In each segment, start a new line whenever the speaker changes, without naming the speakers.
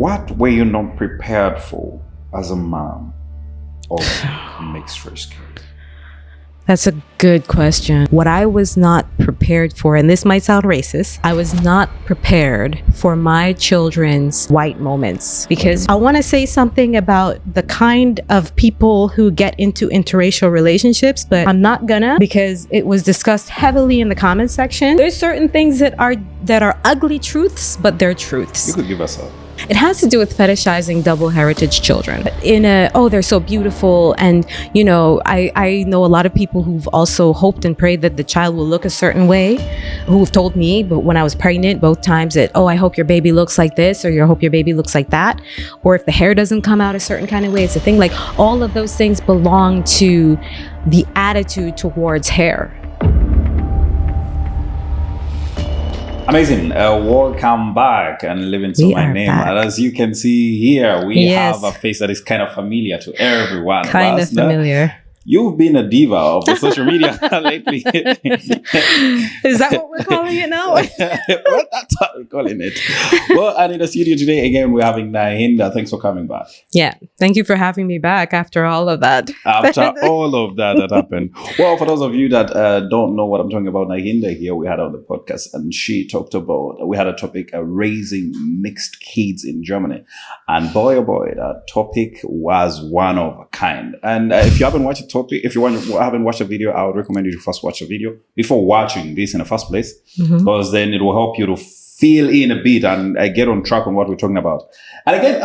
what were you not prepared for as a mom of mixed race kids?
That's a good question. What I was not prepared for, and this might sound racist, I was not prepared for my children's white moments, because I want to say something about the kind of people who get into interracial relationships, but I'm not gonna, because it was discussed heavily in the comments section. There's certain things that are ugly truths, but they're truths.
You could give us a...
It has to do with fetishizing double heritage children. They're so beautiful. And, I know a lot of people who've also hoped and prayed that the child will look a certain way, who've told me, but when I was pregnant, both times that, I hope your baby looks like this, or I hope your baby looks like that. Or if the hair doesn't come out a certain kind of way, it's a thing. Like, all of those things belong to the attitude towards hair.
Amazing. Welcome back and live into my name.
Back.
And as you can see here, we have a face that is kind of familiar to everyone.
Kind of familiar.
You've been a diva of the social media lately.
Is that what we're calling it now?
Well, that's what we're calling it. Well, and in the studio today, again, we're having Nehanda. Thanks for coming back.
Yeah. Thank you for having me back after all of that.
After all of that happened. Well, for those of you that don't know what I'm talking about, Nehanda here, we had on the podcast, and she talked about, we had a topic, raising mixed kids in Germany. And boy, oh boy, that topic was one of a kind. And if you haven't watched it, if you haven't watched a video, I would recommend you to first watch a video before watching this in the first place, because then it will help you to fill in a bit and get on track on what we're talking about. And again,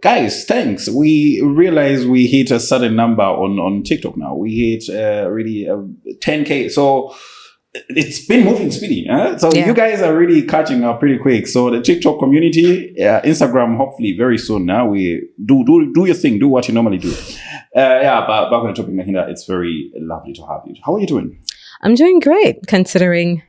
guys, thanks. We realize we hit a certain number on TikTok now. We hit really 10K. So it's been moving speedy. So you guys are really catching up pretty quick. So the TikTok community, Instagram, hopefully very soon now. We do your thing. Do what you normally do. But back on the topic, Nehanda, it's very lovely to have you. How are you doing?
I'm doing great, considering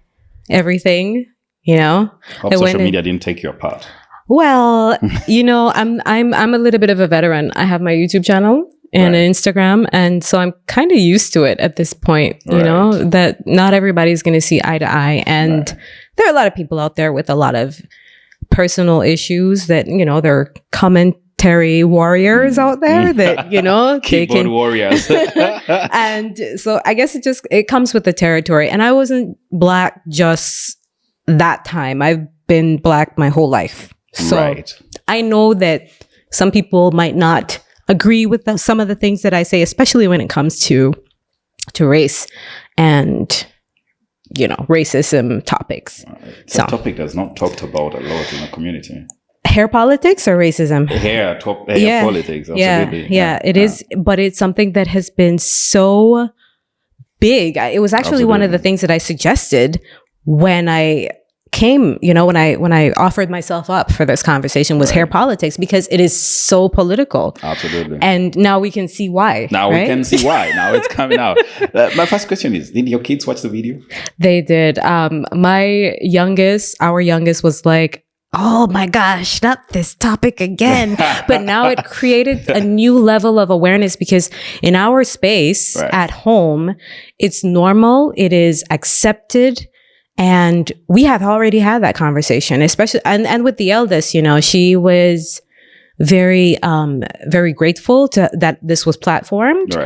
everything.
Hope social media didn't take you apart.
Well, I'm a little bit of a veteran. I have my YouTube channel and an Instagram, and so I'm kind of used to it at this point. That not everybody's going to see eye to eye, and there are a lot of people out there with a lot of personal issues that they're commentary warriors out there that they can
warriors.
And so I guess it comes with the territory. And I wasn't Black just that time. I've been Black my whole life, so I know that some people might not agree with some of the things that I say, especially when it comes to race and racism topics.
It's a topic that's not talked about a lot in the community.
Hair politics or racism?
Hair politics, absolutely.
Yeah, it is, but it's something that has been so big. It was actually one of the things that I suggested when I came, when I offered myself up for this conversation, was hair politics, because it is so political.
Absolutely.
And now we can see why.
Now we can see why. Now it's coming out. My first question is, did your kids watch the video?
They did. Our youngest was like, oh my gosh, not this topic again. But now it created a new level of awareness, because in our space at home, it's normal, it is accepted. And we have already had that conversation, especially, and with the eldest, she was very, very grateful that this was platformed.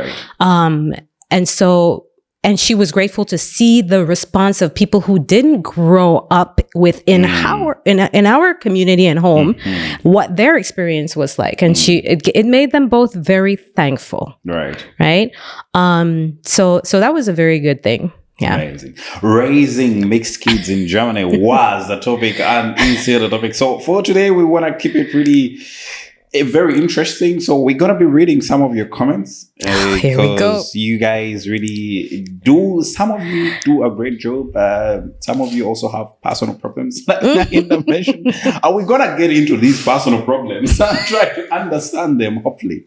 And she was grateful to see the response of people who didn't grow up within in our community and home, what their experience was like. And it made them both very thankful. Right. So that was a very good thing. Yeah.
Amazing. Raising mixed kids in Germany was the topic, and is here the topic. So for today, we want to keep it really very interesting. So we're going to be reading some of your comments
Here we go.
You guys really do. Some of you do a great job. Some of you also have personal problems in the mission. And we're going to get into these personal problems and try to understand them, hopefully.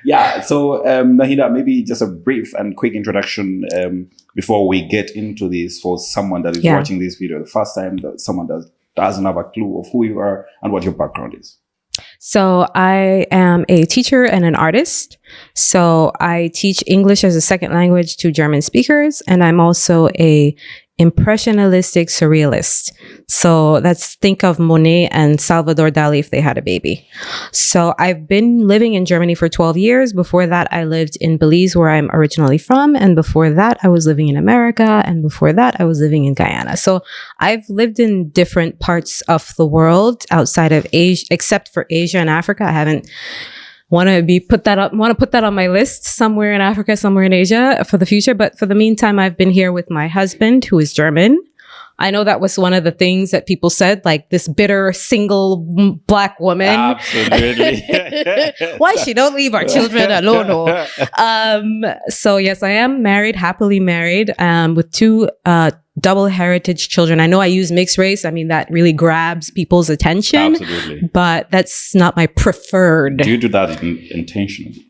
Yeah. So Nehanda, maybe just a brief and quick introduction before we get into this, for someone that is watching this video the first time, that someone that doesn't have a clue of who you are and what your background is.
So I am a teacher and an artist. So I teach English as a second language to German speakers, and I'm also a impressionistic surrealist. So let's think of Monet and Salvador Dali if they had a baby. So I've been living in Germany for 12 years. Before that, I lived in Belize, where I'm originally from. And before that, I was living in America. And before that, I was living in Guyana. So I've lived in different parts of the world outside of Asia, except for Asia and Africa. I haven't want to put that on my list, somewhere in Africa, somewhere in Asia for the future. But for the meantime, I've been here with my husband, who is German. I know that was one of the things that people said, like this bitter single Black woman.
Absolutely.
Why she don't leave our children alone? So yes, I am married, happily married, with two double heritage children. I know I use mixed race. I mean, that really grabs people's attention.
Absolutely.
But that's not my preferred.
Do you do that intentionally?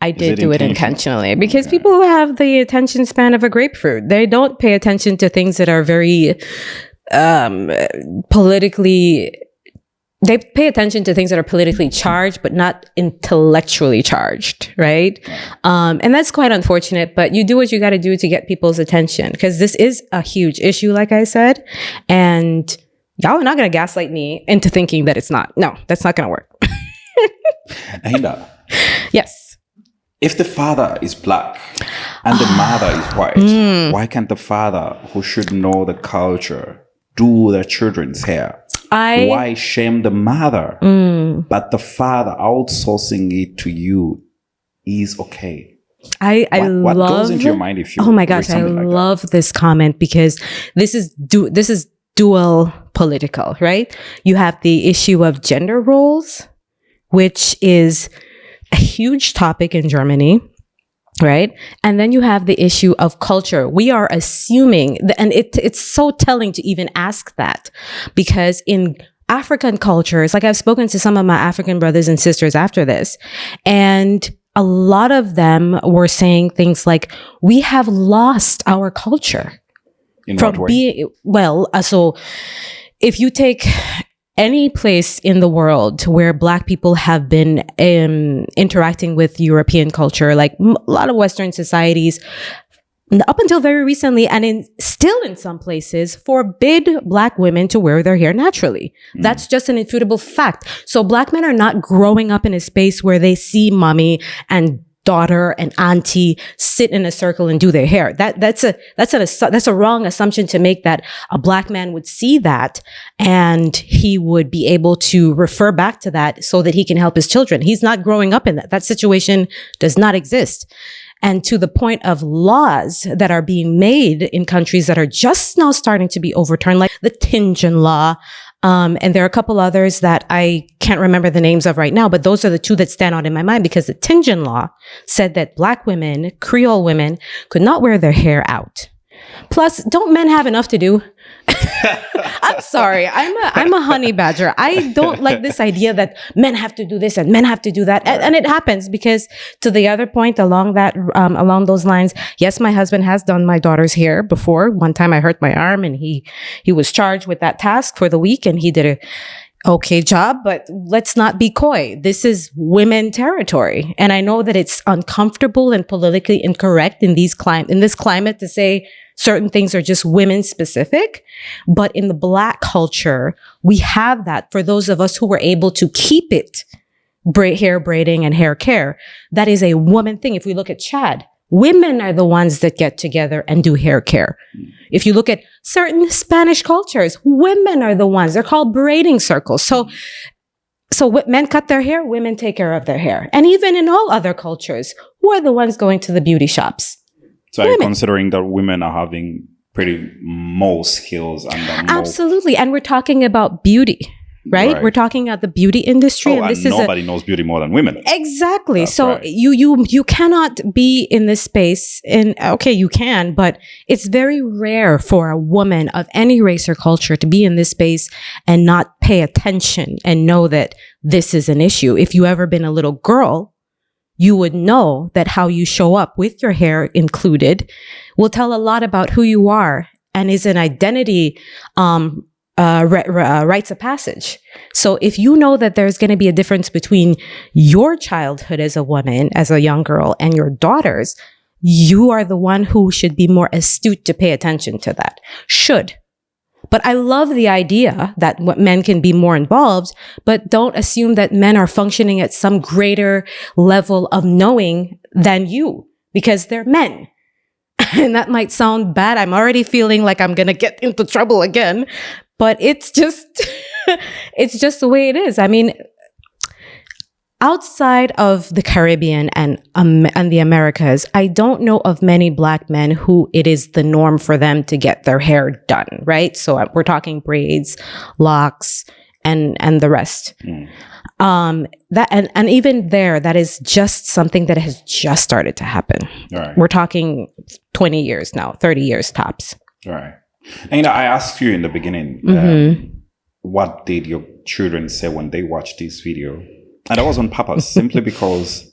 I did do it intentionally because people have the attention span of a grapefruit. They don't pay attention to things that are very politically. They pay attention to things that are politically charged, but not intellectually charged, right? And that's quite unfortunate, but you do what you got to do to get people's attention, because this is a huge issue, like I said. And y'all are not going to gaslight me into thinking that it's not. No, that's not going to work.
Nehanda.
Yes.
If the father is Black and the mother is white, why can't the father, who should know the culture, do their children's hair? Why shame the mother, but the father outsourcing it to you is okay?
What
goes into your mind if you?
Oh my gosh, I love this comment, because this is dual political, right? You have the issue of gender roles, which is a huge topic in Germany. Right. And then you have the issue of culture. We are assuming, and it's so telling to even ask that, because in African cultures, like I've spoken to some of my African brothers and sisters after this, and a lot of them were saying things like, we have lost our culture.
In what way?
So if you take any place in the world where Black people have been interacting with European culture, like a lot of Western societies, up until very recently, and still in some places, forbid Black women to wear their hair naturally. That's just an irrefutable fact. So Black men are not growing up in a space where they see mommy and daughter and auntie sit in a circle and do their hair. That's a wrong assumption to make, that a Black man would see that and he would be able to refer back to that so that he can help his children. He's not growing up in that. That situation does not exist. And to the point of laws that are being made in countries that are just now starting to be overturned, like the Tinjin law. And there are a couple others that I can't remember the names of right now, but those are the two that stand out in my mind, because the Tinjin law said that Black women, Creole women, could not wear their hair out. Plus, don't men have enough to do? I'm sorry. I'm a honey badger. I don't like this idea that men have to do this and men have to do that. And it happens because, to the other point along those lines, yes, my husband has done my daughter's hair before. One time I hurt my arm and he was charged with that task for the week, and he did a okay job, but let's not be coy. This is women territory. And I know that it's uncomfortable and politically incorrect in this climate to say certain things are just women specific. But in the Black culture, we have that for those of us who were able to keep it, hair braiding and hair care. That is a woman thing. If we look at Chad, women are the ones that get together and do hair care. If you look at certain Spanish cultures, women are the ones. They're called braiding circles. So men cut their hair, women take care of their hair. And even in all other cultures, who are the ones going to the beauty shops?
So are you considering that women are having pretty more skills?
Absolutely. And we're talking about beauty. Right? We're talking about the beauty industry.
And nobody knows beauty more than women.
Exactly. That's so right. You cannot be in this space, and okay, you can, but it's very rare for a woman of any race or culture to be in this space and not pay attention and know that this is an issue. If you ever been a little girl, you would know that how you show up with your hair included will tell a lot about who you are and is an identity, rites of passage. So if you know that there's going to be a difference between your childhood as a woman, as a young girl, and your daughter's, you are the one who should be more astute to pay attention to that. Should. But I love the idea that men can be more involved, but don't assume that men are functioning at some greater level of knowing than you, because they're men. And that might sound bad. I'm already feeling like I'm going to get into trouble again, but it's just, it's just the way it is. I mean, outside of the Caribbean and the Americas, I don't know of many Black men who it is the norm for them to get their hair done, right? So we're talking braids, locks, and the rest. That and even there, that is just something that has just started to happen.
Right.
We're talking 20 years now, 30 years tops.
Right. And I asked you in the beginning, what did your children say when they watched this video? And that was on purpose, simply because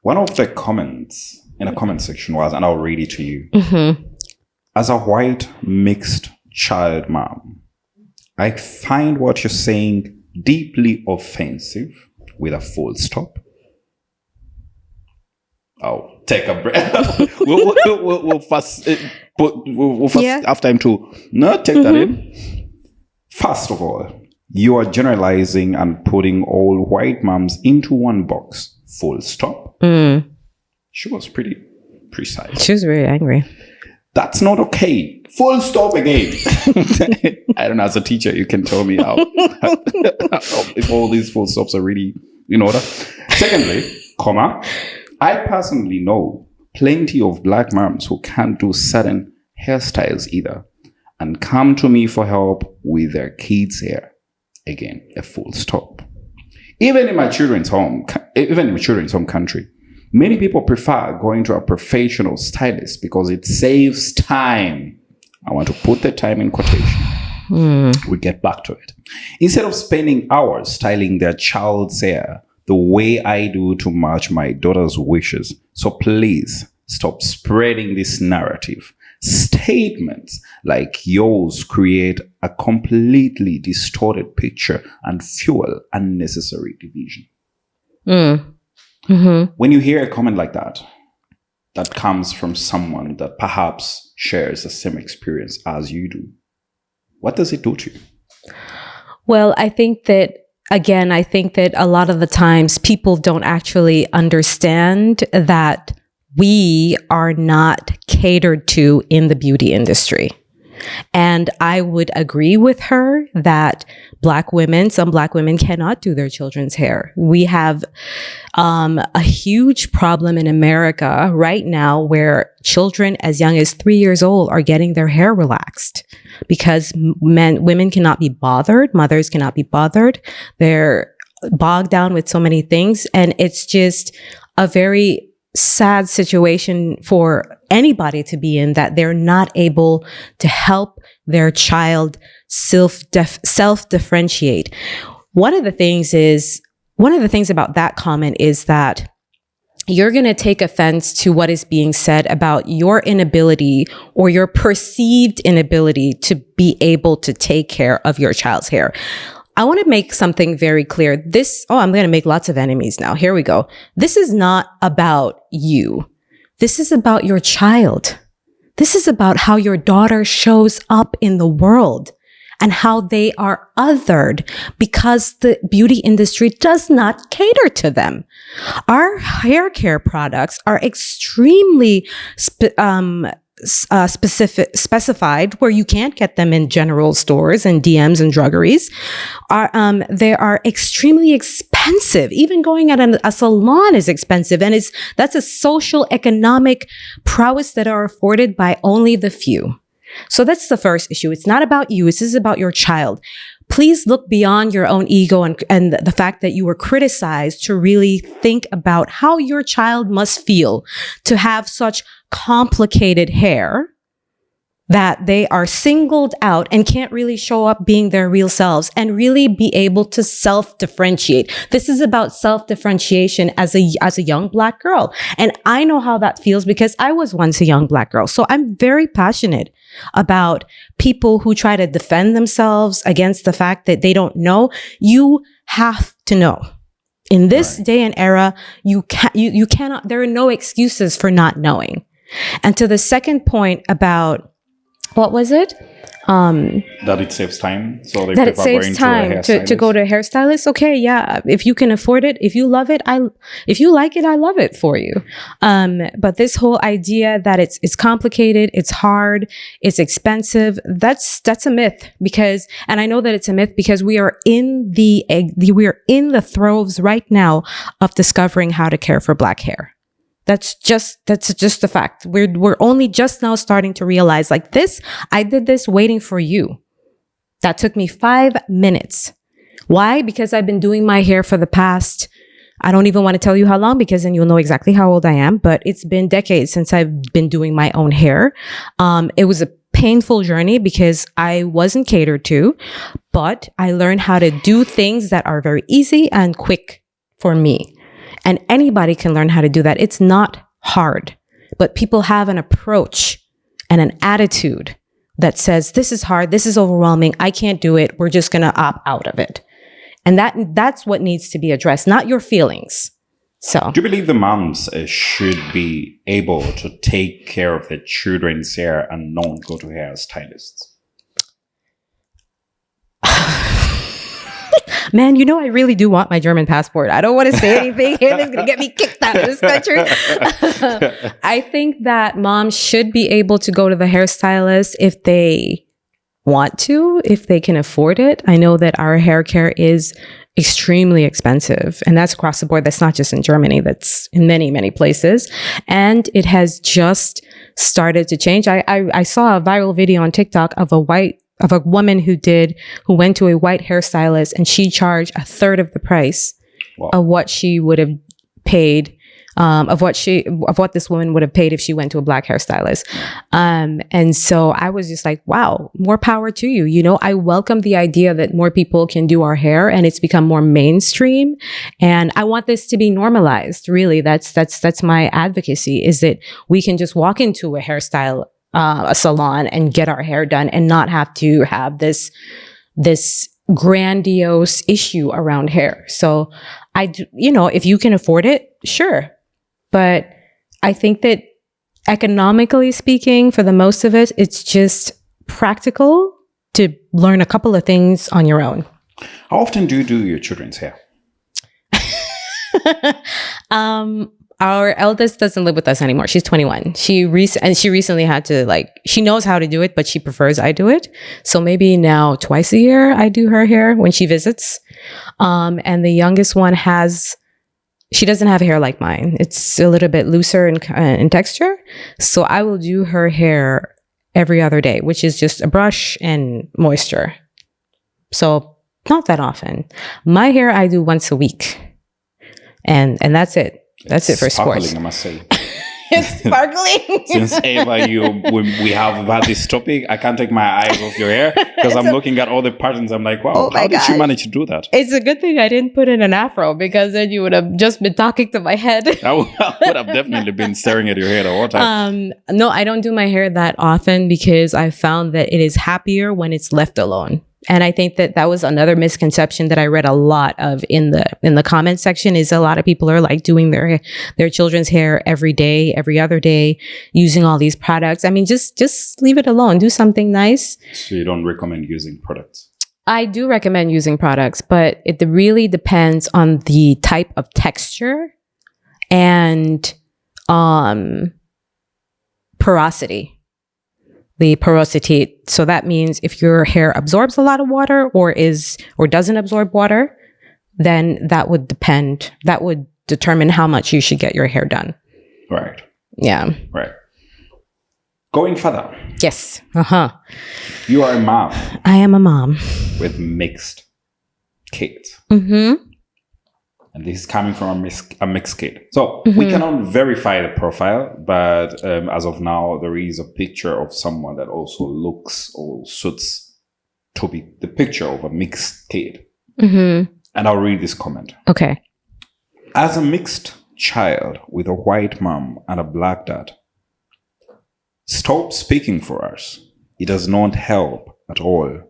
one of the comments in the comment section was, and I'll read it to you. As a white mixed child mom, I find what you're saying deeply offensive, with a full stop. Oh, take a breath. we'll first have time to take that in. First of all, you are generalizing and putting all white moms into one box. Full stop. She was pretty precise.
She was very angry.
That's not okay. Full stop again. I don't know, as a teacher, you can tell me how if all these full stops are really in order. Secondly, I personally know plenty of Black moms who can't do certain hairstyles either and come to me for help with their kids' hair. Again, a full stop. Even in my children's home country, many people prefer going to a professional stylist because it saves time. I want to put the time in quotation. We'll get back to it. Instead of spending hours styling their child's hair the way I do to match my daughter's wishes. So please stop spreading this narrative. Statements like yours create a completely distorted picture and fuel unnecessary division. When you hear a comment like that comes from someone that perhaps shares the same experience as you do, what does it do to you?
Well, I think that a lot of the times people don't actually understand that we are not catered to in the beauty industry. And I would agree with her that some Black women cannot do their children's hair. We have a huge problem in America right now where children as young as 3 years old are getting their hair relaxed because women cannot be bothered. Mothers cannot be bothered. They're bogged down with so many things. And it's just a very sad situation for anybody to be in, that they're not able to help their child self-differentiate. One of the things about that comment is that you're going to take offense to what is being said about your inability or your perceived inability to be able to take care of your child's hair. I want to make something very clear. I'm going to make lots of enemies now. Here we go. This is not about you. This is about your child. This is about how your daughter shows up in the world and how they are othered because the beauty industry does not cater to them. Our hair care products are extremely specified, where you can't get them in general stores and DMs and druggeries. They are extremely expensive. Even going at a salon is expensive, and that's a social economic prowess that are afforded by only the few. So that's the first issue. It's not about you. This is about your child. Please look beyond your own ego and the fact that you were criticized to really think about how your child must feel to have such complicated hair that they are singled out and can't really show up being their real selves and really be able to self-differentiate. This is about self-differentiation as a young Black girl. And I know how that feels because I was once a young Black girl. So I'm very passionate about people who try to defend themselves against the fact that they don't know. You have to know. In this day and era, you cannot, there are no excuses for not knowing. And to the second point about, what was it?
That it saves time. So they
that it
prefer
saves
going
time
to
to go to a hairstylist. Okay, yeah. If you can afford it, if you love it, if you like it, I love it for you. But this whole idea that it's complicated, it's hard, it's expensive, that's a myth, because, and I know that it's a myth because we are in the throes right now of discovering how to care for Black hair. That's just the fact. We're only just now starting to realize, like, this, I did this waiting for you. That took me 5 minutes. Why? Because I've been doing my hair for the past, I don't even want to tell you how long, because then you'll know exactly how old I am, but it's been decades since I've been doing my own hair. It was a painful journey because I wasn't catered to, but I learned how to do things that are very easy and quick for me. And anybody can learn how to do that. It's not hard, but people have an approach and an attitude that says, this is hard, this is overwhelming, I can't do it, we're just going to opt out of it. And that's what needs to be addressed, not your feelings. So,
do you believe the moms should be able to take care of their children's hair and not go to hairstylists?
Man, you know, I really do want my German passport. I don't want to say anything here that's going to get me kicked out of this country. I think that moms should be able to go to the hairstylist if they want to, if they can afford it. I know that our hair care is extremely expensive, and that's across the board. That's not just in Germany. That's in many, many places. And it has just started to change. I saw a viral video on TikTok of a woman who went to a white hairstylist, and she charged a third of the price of what she would have paid, of what this woman would have paid if she went to a Black hairstylist. And so I was just like, wow, more power to you. You know, I welcome the idea that more people can do our hair and it's become more mainstream. And I want this to be normalized. Really, that's my advocacy, is that we can just walk into a a salon and get our hair done and not have to have this grandiose issue around hair. So if you can afford it, sure. But I think that economically speaking, for the most of it, it's just practical to learn a couple of things on your own.
How often do you do your children's hair?
Our eldest doesn't live with us anymore. She's 21. She recently had to, she knows how to do it, but she prefers I do it. So maybe now twice a year I do her hair when she visits. And the youngest one she doesn't have hair like mine. It's a little bit looser in texture. So I will do her hair every other day, which is just a brush and moisture. So not that often. My hair I do once a week. And that's it. That's it for
sparkling,
sports.
I must say.
It's sparkling.
Since Ava, we have had this topic, I can't take my eyes off your hair because I'm looking at all the patterns. I'm like, wow, how did she manage to do that?
It's a good thing I didn't put in an afro, because then you would have just been talking to my head.
I would have definitely been staring at your hair the whole time.
No, I don't do my hair that often because I found that it is happier when it's left alone. And I think that was another misconception that I read a lot of in the comment section, is a lot of people are like doing their children's hair every day, every other day, using all these products. I mean, just leave it alone. Do something nice.
So you don't recommend using products?
I do recommend using products, but it really depends on the type of texture and porosity. The porosity. So that means if your hair absorbs a lot of water or doesn't absorb water, then that would determine how much you should get your hair done.
Right.
Yeah.
Right. Going further.
Yes. Uh-huh.
You are a mom.
I am a mom.
With mixed kids.
Mm-hmm.
And this is coming from a mixed kid. So we cannot verify the profile, but as of now, there is a picture of someone that also looks or suits to be the picture of a mixed kid. Mm-hmm. And I'll read this comment.
Okay.
As a mixed child with a white mom and a Black dad, stop speaking for us. It does not help at all.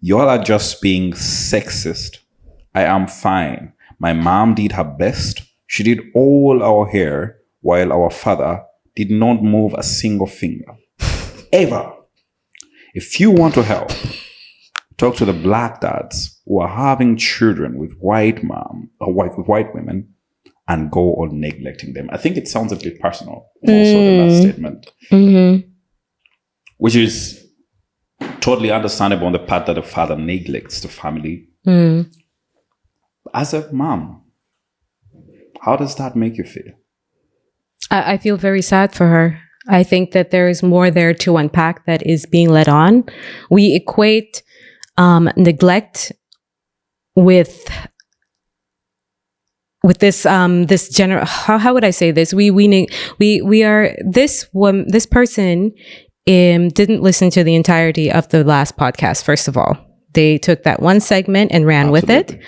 Y'all are just being sexist. I am fine. My mom did her best. She did all our hair while our father did not move a single finger. Ever. If you want to help, talk to the black dads who are having children with white women and go on neglecting them. I think it sounds a bit personal. Also, the last statement, which is totally understandable on the part that the father neglects the family. As a mom, how does that make you feel?
I feel very sad for her. I think that there is more there to unpack that is being let on. We equate neglect with this this general. How would I say this? We are this person didn't listen to the entirety of the last podcast. First of all, they took that one segment and ran with it.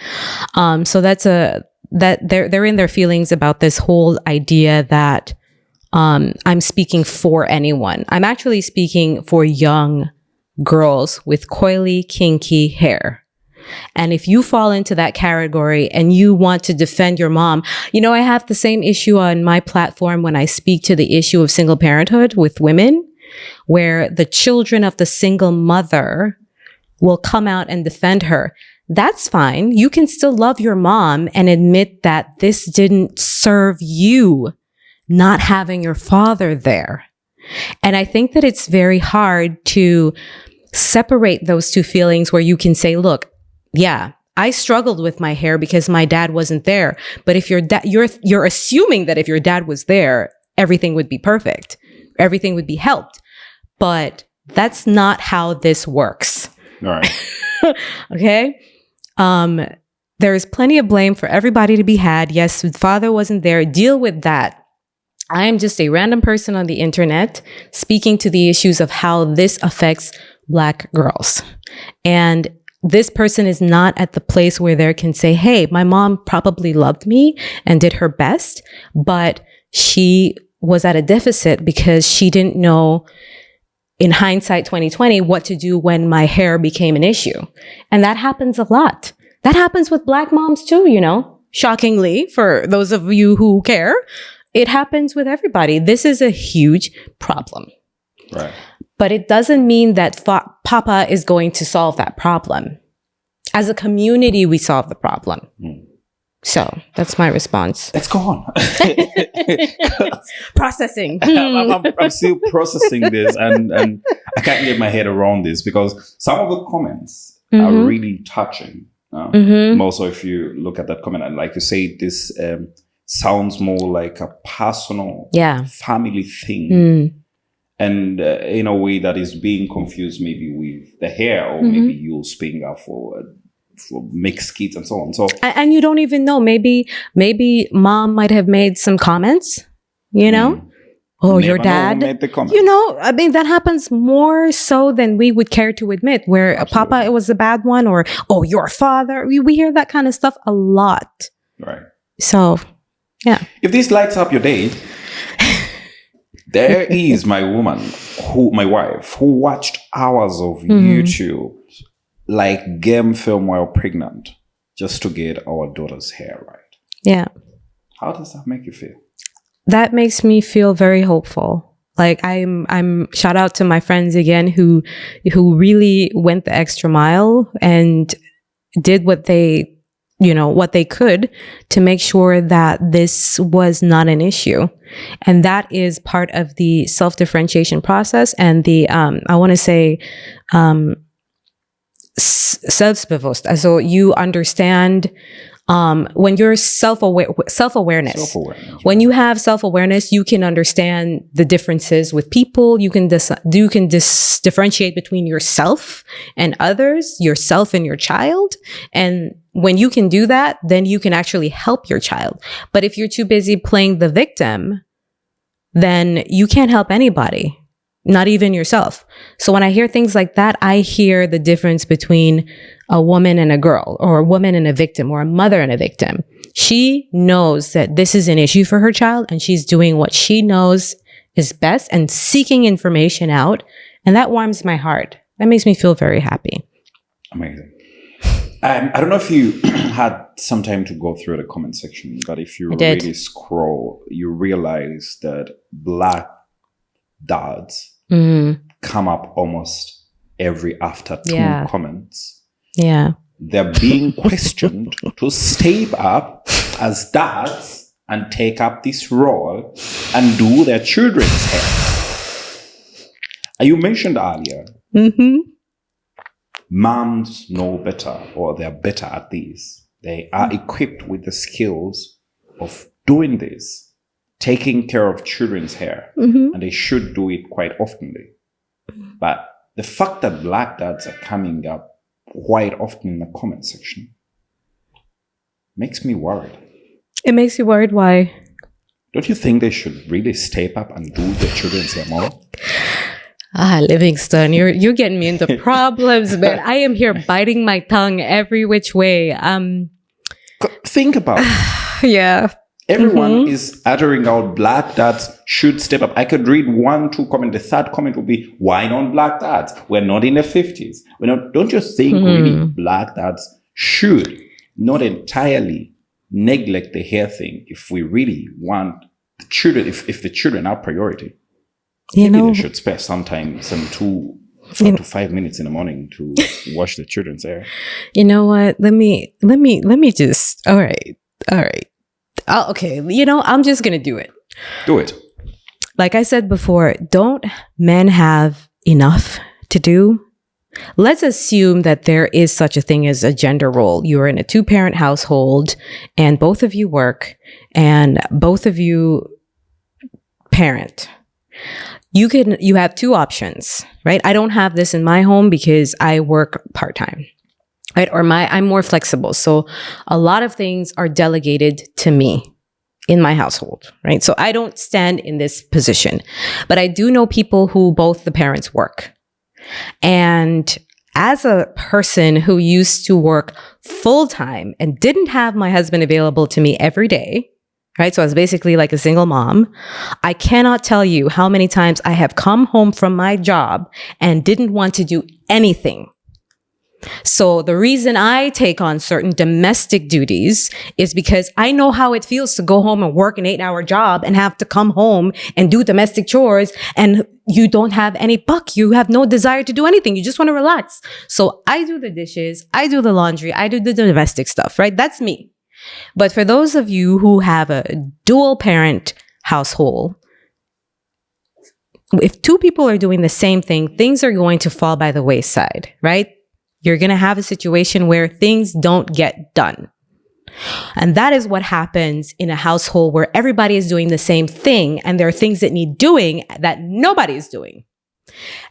So that's that they're in their feelings about this whole idea that I'm speaking for anyone. I'm actually speaking for young girls with coily, kinky hair. And if you fall into that category and you want to defend your mom, I have the same issue on my platform when I speak to the issue of single parenthood with women, where the children of the single mother will come out and defend her. That's fine. You can still love your mom and admit that this didn't serve you, not having your father there. And I think that it's very hard to separate those two feelings where you can say, look, yeah, I struggled with my hair because my dad wasn't there. But if you're assuming that if your dad was there, everything would be perfect. Everything would be helped. But that's not how this works.
All right.
Okay. There is plenty of blame for everybody to be had. Yes, father wasn't there. Deal with that. I am just a random person on the internet speaking to the issues of how this affects Black girls. And this person is not at the place where they can say, hey, my mom probably loved me and did her best, but she was at a deficit because she didn't know, in hindsight 2020, what to do when my hair became an issue. And that happens a lot. That happens with Black moms too, shockingly, for those of you who care. It happens with everybody. This is a huge problem.
Right.
But it doesn't mean that Papa is going to solve that problem. As a community, we solve the problem. So that's my response.
Let's go on.
Processing.
I'm still processing this, and I can't get my head around this because some of the comments are really touching. Also, if you look at that comment, and like you say, this sounds more like a personal family thing. And in a way that is being confused maybe with the hair, or maybe you speaking up for mixed kids and so on. So
and you don't even know. Maybe mom might have made some comments. Oh, your dad
made the comment.
I mean, that happens more so than we would care to admit. Where
Absolutely.
Papa, it was a bad one, or your father. We hear that kind of stuff a lot.
Right.
So, yeah.
If this lights up your day. There is my wife, who watched hours of YouTube, like game film while pregnant, just to get our daughter's hair right.
Yeah.
How does that make you feel?
That makes me feel very hopeful. Like I'm shout out to my friends again who really went the extra mile and did what they could to make sure that this was not an issue. And that is part of the self-differentiation process and the, I want to say, selbstbewusst. So you understand, when you're self-awareness. When you have self-awareness, you can understand the differences with people. You can differentiate between yourself and others, yourself and your child. And when you can do that, then you can actually help your child. But if you're too busy playing the victim, then you can't help anybody, not even yourself. So when I hear things like that, I hear the difference between a woman and a girl, or a woman and a victim, or a mother and a victim. She knows that this is an issue for her child, and she's doing what she knows is best and seeking information out. And that warms my heart. That makes me feel very happy.
Amazing. I don't know if you had some time to go through the comment section, but if you really scroll, you realize that Black dads come up almost every after two comments.
Yeah.
They're being questioned to step up as dads and take up this role and do their children's hair. You mentioned earlier, moms know better, or they're better at this. They are equipped with the skills of doing this, taking care of children's hair, and they should do it quite oftenly. But the fact that Black dads are coming up quite often in the comment section makes me worried.
It makes you worried. Why?
Don't you think they should really step up and do their children's hair more?
Livingston, you're getting me into problems, man. I am here biting my tongue every which way.
Think about it.
Yeah.
Everyone is uttering out Black dads should step up. I could read 1, 2 comment. The third comment would be, why not Black dads? We're not in the 50s. Don't you think really Black dads should not entirely neglect the hair thing if we really want the children, if the children are priority? Maybe they should spare some 4 to 5 minutes in the morning to wash the children's hair.
You know what? Let me just, all right. Okay, I'm just going to do it.
Do it.
Like I said before, don't men have enough to do? Let's assume that there is such a thing as a gender role. You're in a 2-parent household and both of you work and both of you parent. You have 2 options, right? I don't have this in my home because I work part-time. Right? Or I'm more flexible. So a lot of things are delegated to me in my household, right? So I don't stand in this position, but I do know people who both the parents work. And as a person who used to work full time and didn't have my husband available to me every day, right? So I was basically like a single mom. I cannot tell you how many times I have come home from my job and didn't want to do anything. So the reason I take on certain domestic duties is because I know how it feels to go home and work an 8-hour job and have to come home and do domestic chores and you don't have any buck. You have no desire to do anything. You just want to relax. So I do the dishes, I do the laundry, I do the domestic stuff, right? That's me. But for those of you who have a dual parent household, if 2 people are doing the same thing, things are going to fall by the wayside, right? You're going to have a situation where things don't get done. And that is what happens in a household where everybody is doing the same thing and there are things that need doing that nobody is doing.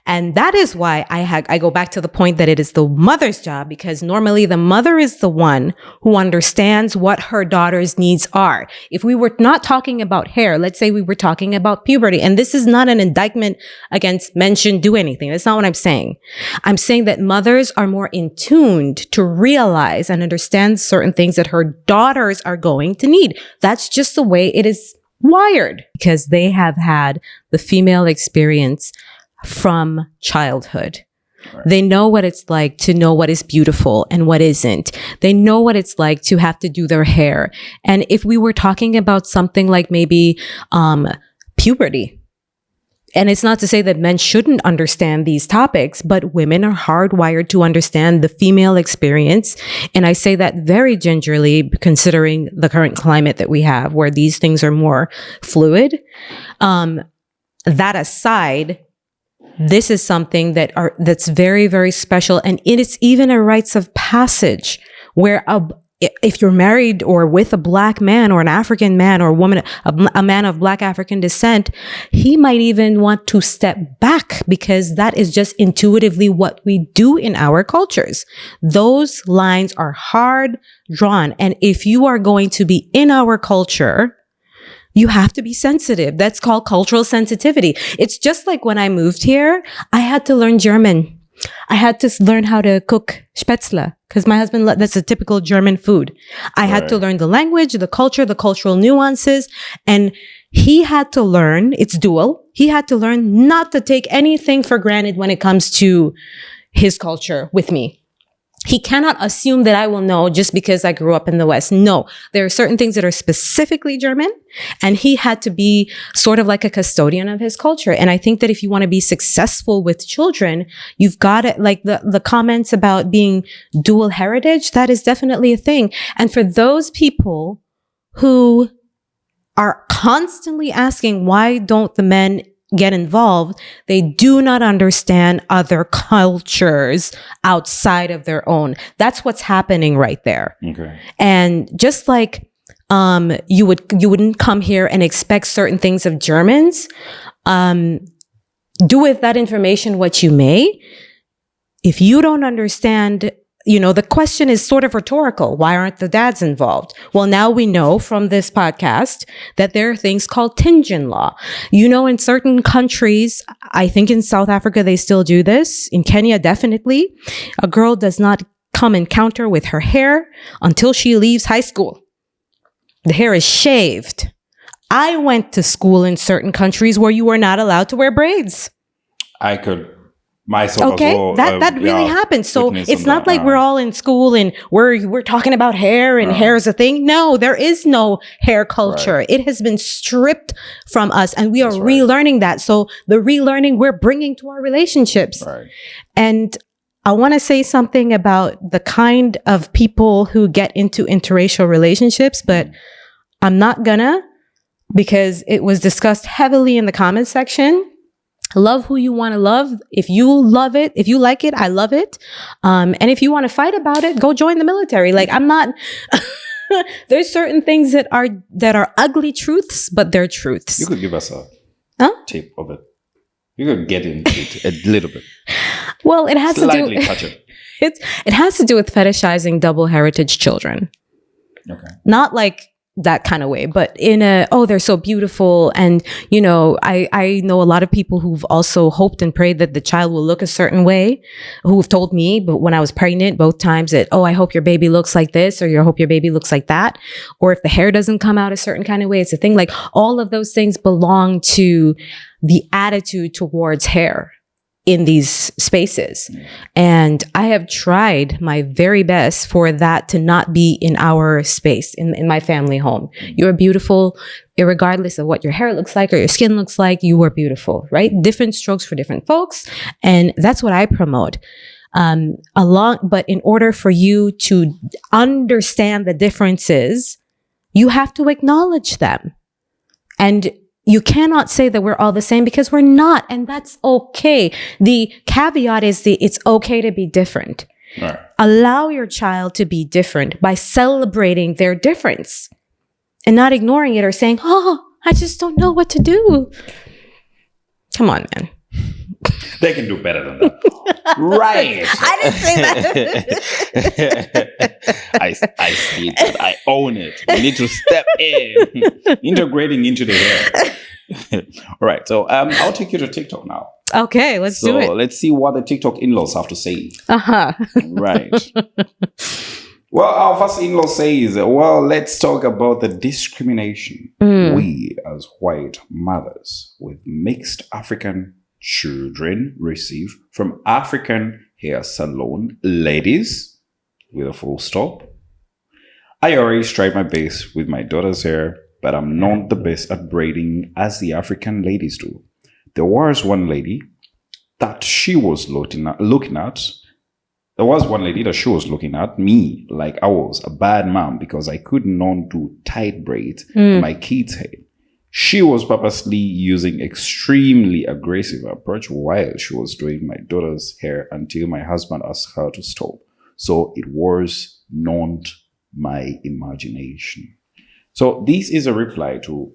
And that is why I go back to the point that it is the mother's job, because normally the mother is the one who understands what her daughter's needs are. If we were not talking about hair, let's say we were talking about puberty, and this is not an indictment against men shouldn't do anything. That's not what I'm saying. I'm saying that mothers are more in tuned to realize and understand certain things that her daughters are going to need. That's just the way it is wired, because they have had the female experience from childhood. Right. They know what it's like to know what is beautiful and what isn't. They know what it's like to have to do their hair. And if we were talking about something like maybe puberty, and it's not to say that men shouldn't understand these topics, but women are hardwired to understand the female experience. And I say that very gingerly, considering the current climate that we have, where these things are more fluid. That aside, this is something that's very, very special. And it is even a rites of passage where if you're married or with a Black man or an African man or a woman, a man of Black African descent, he might even want to step back because that is just intuitively what we do in our cultures. Those lines are hard drawn. And if you are going to be in our culture, you have to be sensitive. That's called cultural sensitivity. It's just like when I moved here, I had to learn German. I had to learn how to cook Spätzle because my husband, that's a typical German food. I had to learn the language, the culture, the cultural nuances. And he had to learn, it's dual. He had to learn not to take anything for granted when it comes to his culture with me. He cannot assume that I will know just because I grew up in the West. No, there are certain things that are specifically German, and he had to be sort of like a custodian of his culture. And I think that if you want to be successful with children, you've got it. Like the comments about being dual heritage, that is definitely a thing. And for those people who are constantly asking, why don't the men get involved? They do not understand other cultures outside of their own. That's what's happening right there.
Okay.
And just like you wouldn't come here and expect certain things of Germans, do with that information what you may. If you don't understand, the question is sort of rhetorical. Why aren't the dads involved? Well, now we know from this podcast that there are things called Tinjin law. In certain countries, I think in South Africa, they still do this. In Kenya, definitely. A girl does not come encounter with her hair until she leaves high school. The hair is shaved. I went to school in certain countries where you were not allowed to wear braids.
I could myself
okay,
as well.
that really happens. So it's not like we're all in school and we're talking about hair and hair is a thing. No, there is no hair culture. Right. It has been stripped from us, and we are relearning that. So the relearning we're bringing to our relationships.
Right.
And I want to say something about the kind of people who get into interracial relationships, but I'm not gonna, because it was discussed heavily in the comments section. Love who you want to love. If you love it, if you like it, I love it. And if you want to fight about it, go join the military. Like, I'm not, there's certain things that are ugly truths, but they're truths.
You could give us a tip of it. You could get into it a little bit.
Well, it has
slightly touch it.
It has to do with fetishizing double heritage children.
Okay.
Not like that kind of way, but in they're so beautiful. And, I know a lot of people who've also hoped and prayed that the child will look a certain way, who've told me, but when I was pregnant, both times that, I hope your baby looks like this, or I hope your baby looks like that. Or if the hair doesn't come out a certain kind of way, it's a thing. Like, all of those things belong to the attitude towards hair in these spaces. And I have tried my very best for that to not be in our space, in my family home. You're beautiful, regardless of what your hair looks like or your skin looks like, you are beautiful, right? Different strokes for different folks. And that's what I promote. But in order for you to understand the differences, you have to acknowledge them. And you cannot say that we're all the same, because we're not, and that's okay. The caveat is it's okay to be different.
Right.
Allow your child to be different by celebrating their difference and not ignoring it or saying, I just don't know what to do. Come on, man.
They can do better than that. Right.
I didn't say that.
I see it. I own it. We need to step in, integrating into the hair. All right. So I'll take you to TikTok now.
Okay, let's do it.
So let's see what the TikTok in-laws have to say. Right. Well, our first in-law says, let's talk about the discrimination we as white mothers with mixed African children receive from African hair salon ladies, with a full stop. I always tried my best with my daughter's hair, but I'm not the best at braiding as the African ladies do. There was one lady that she was looking at. There was one lady that she was looking at me like I was a bad mom because I could not do tight braids in my kids' hair. She was purposely using extremely aggressive approach while she was doing my daughter's hair until my husband asked her to stop. So it was not my imagination. So this is a reply to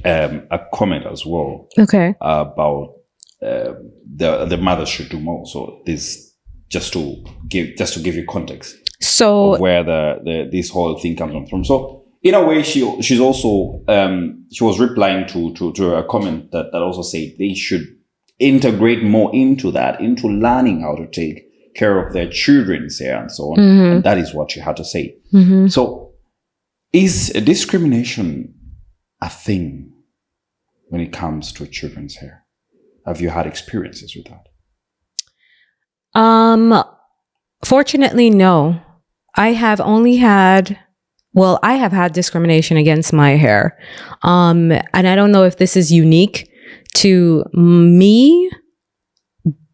a comment as well.
Okay.
About the mother should do more. So this just to give you context.
So
of where this whole thing comes from. So in a way, she's also she was replying to a comment that also said they should integrate more into learning how to take care of their children's hair and so on. And that is what she had to say. So is discrimination a thing when it comes to children's hair? Have you had experiences with that?
Fortunately, no. I have only had, well, I have had discrimination against my hair. And I don't know if this is unique to me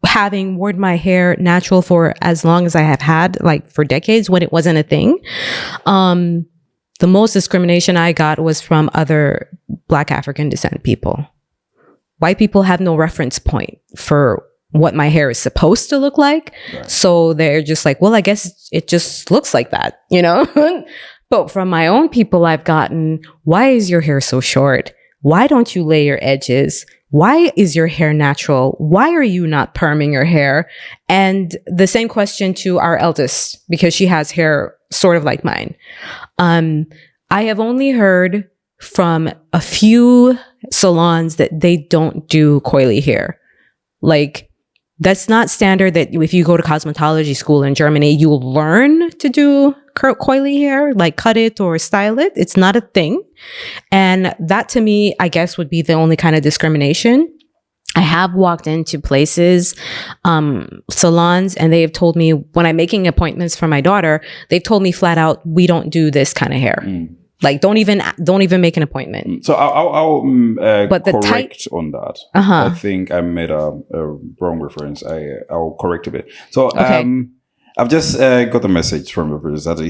having worn my hair natural for as long as I have had, like for decades when it wasn't a thing. The most discrimination I got was from other Black African descent people. White people have no reference point for what my hair is supposed to look like. Right. So they're just like, well, I guess it just looks like that, you know? But from my own people, I've gotten, why is your hair so short? Why don't you lay your edges? Why is your hair natural? Why are you not perming your hair? And the same question to our eldest, because she has hair sort of like mine. I have only heard from a few salons that they don't do coily hair. Like, that's not standard that if you go to cosmetology school in Germany, you'll learn to do coily hair, like cut it or style it. It's not a thing. And that to me, I guess, would be the only kind of discrimination. I have walked into places, salons, and they have told me when I'm making appointments for my daughter, they've told me flat out, we don't do this kind of hair. Like, don't even make an appointment.
So I'll correct on that. I think I made a wrong reference. I'll correct a bit. So I've just got a message from the producer that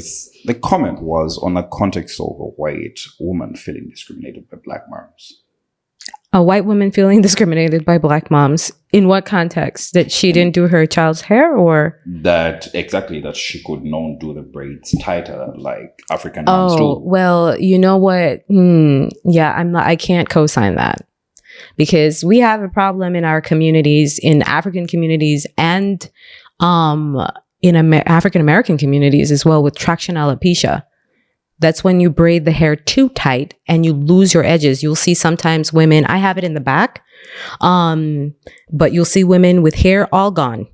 the comment was on a context of a white woman feeling discriminated by Black moms.
A white woman feeling discriminated by Black moms. In what context? That she didn't do her child's hair, or
that she could not do the braids tighter like African moms do?
Oh, well, you know what? I can't co-sign that, because we have a problem in our communities, in African communities, and in African American communities as well, with traction alopecia. That's when you braid the hair too tight and you lose your edges. You'll see sometimes women, I have it in the back, but you'll see women with hair all gone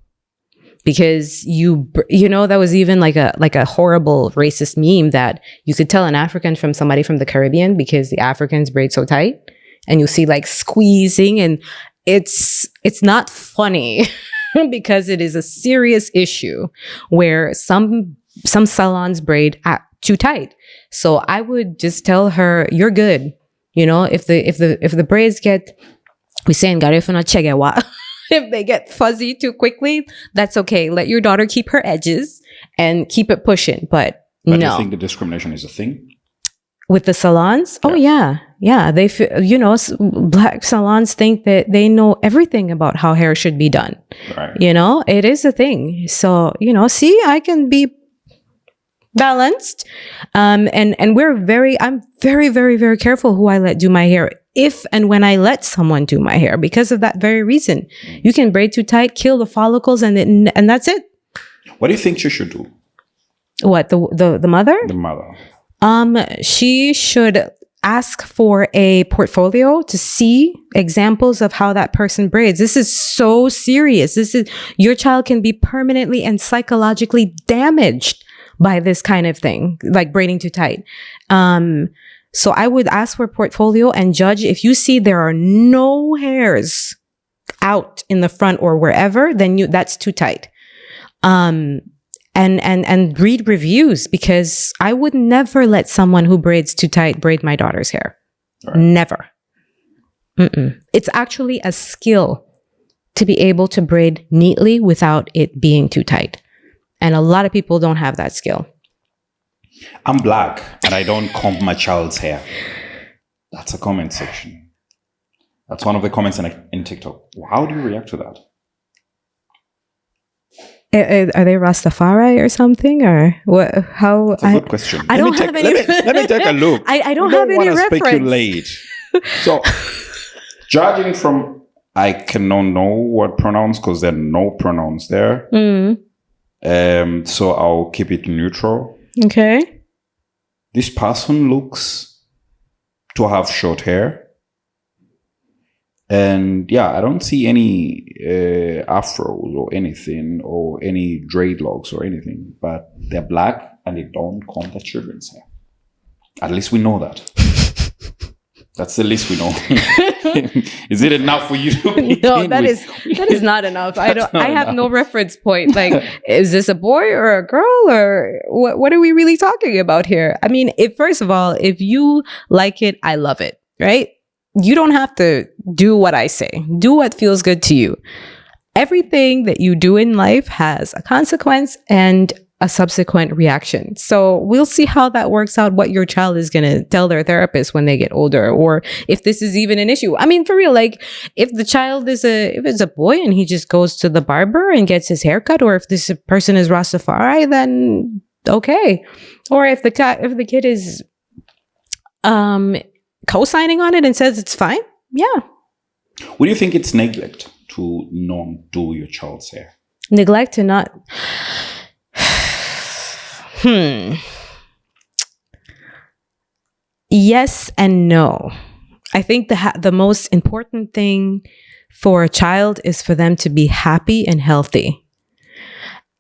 because you know, that was even like a horrible racist meme that you could tell an African from somebody from the Caribbean because the Africans braid so tight, and you'll see like squeezing, and it's not funny because it is a serious issue where some salons braid too tight. So I would just tell her, you're good. You know, if the braids get, we say in Garifuna chegewa, if they get fuzzy too quickly, that's okay. Let your daughter keep her edges and keep it pushing. But no.
Do you think the discrimination is a thing?
With the salons? Yeah. Oh, yeah. Yeah. They, Black salons think that they know everything about how hair should be done. Right. You know, it is a thing. So, see, I can be balanced. And I'm very, very, very careful who I let do my hair, if and when I let someone do my hair, because of that very reason. You can braid too tight, kill the follicles, and that's it.
What do you think she should do?
What, the mother?
The mother.
She should ask for a portfolio to see examples of how that person braids. This is so serious. Your child can be permanently and psychologically damaged by this kind of thing, like braiding too tight. So I would ask for a portfolio and judge. If you see there are no hairs out in the front or wherever, then that's too tight. And read reviews, because I would never let someone who braids too tight braid my daughter's hair. Right. Never. It's actually a skill to be able to braid neatly without it being too tight. And a lot of people don't have that skill.
I'm Black and I don't comb my child's hair. That's a comment section. That's one of the comments in TikTok. How do you react to that?
Are they Rastafari or something, or what? How?
That's a good question.
I don't have any.
Let me take a look.
I don't have any reference.
Speculate. So, judging from, I cannot know what pronouns because there are no pronouns there. So I'll keep it neutral.
Okay.
This person looks to have short hair. And yeah, I don't see any afros or anything, or any dreadlocks or anything. But they're Black and they don't comb their children's hair. At least we know that. That's the least we know. Is it enough for you?
No, that is not enough. I have no reference point. Like, is this a boy or a girl, or what are we really talking about here? I mean, first of all, if you like it, I love it, right? You don't have to do what I say. Do what feels good to you. Everything that you do in life has a consequence and a subsequent reaction. So we'll see how that works out, what your child is going to tell their therapist when they get older, or if this is even an issue. I mean, for real, like if the child is if it's a boy and he just goes to the barber and gets his hair cut, or if this person is Rastafari, then okay. Or if the kid is co-signing on it and says it's fine, yeah.
Would you think it's neglect to not do your child's hair?
Neglect to not... Yes and no. I think the most important thing for a child is for them to be happy and healthy.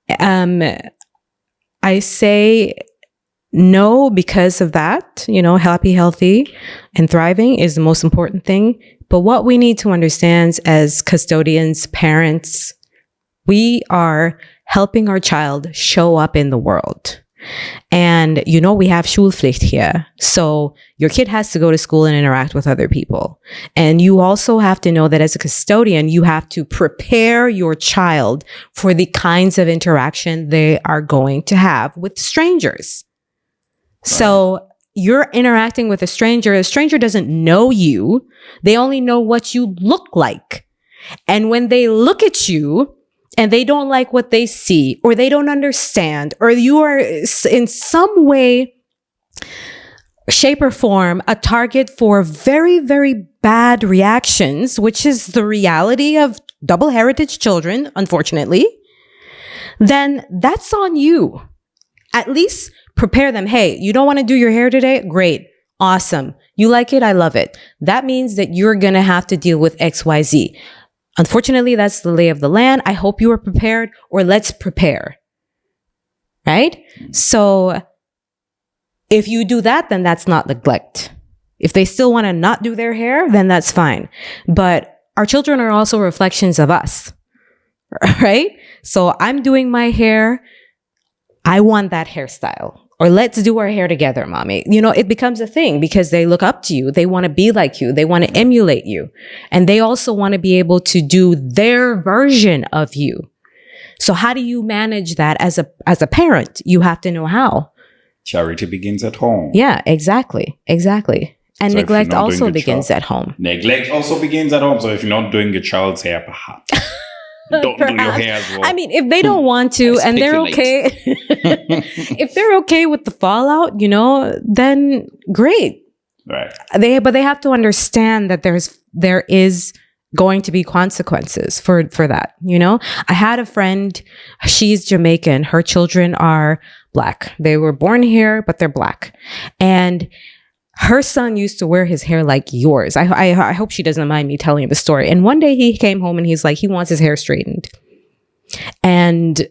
I say no because of that. Happy, healthy, and thriving is the most important thing. But what we need to understand as custodians, parents, we are helping our child show up in the world. And we have Schulpflicht here. So your kid has to go to school and interact with other people. And you also have to know that as a custodian, you have to prepare your child for the kinds of interaction they are going to have with strangers. Right. So you're interacting with a stranger doesn't know you. They only know what you look like. And when they look at you, and they don't like what they see, or they don't understand, or you are in some way, shape, or form a target for very, very bad reactions, which is the reality of double heritage children, unfortunately, then that's on you. At least prepare them. Hey, you don't want to do your hair today? Great. Awesome. You like it? I love it. That means that you're going to have to deal with XYZ. Unfortunately, that's the lay of the land. I hope you are prepared, or let's prepare. Right? So if you do that, then that's not neglect. If they still want to not do their hair, then that's fine. But our children are also reflections of us. Right? So I'm doing my hair. I want that hairstyle. Or let's do our hair together, mommy. It becomes a thing because they look up to you. They want to be like you. They want to emulate you. And they also want to be able to do their version of you. So how do you manage that as a parent? You have to know how.
Charity begins at home.
Yeah, exactly. And so neglect also begins at home.
Neglect also begins at home. So if you're not doing your child's hair, perhaps don't do your hair as well.
I mean, if they don't want to and they're okay, if they're okay with the fallout, then great.
Right.
But they have to understand that there is going to be consequences for that. I had a friend, she's Jamaican. Her children are Black. They were born here, but they're Black. And her son used to wear his hair like yours. I hope she doesn't mind me telling the story. And one day he came home and he's like, he wants his hair straightened. And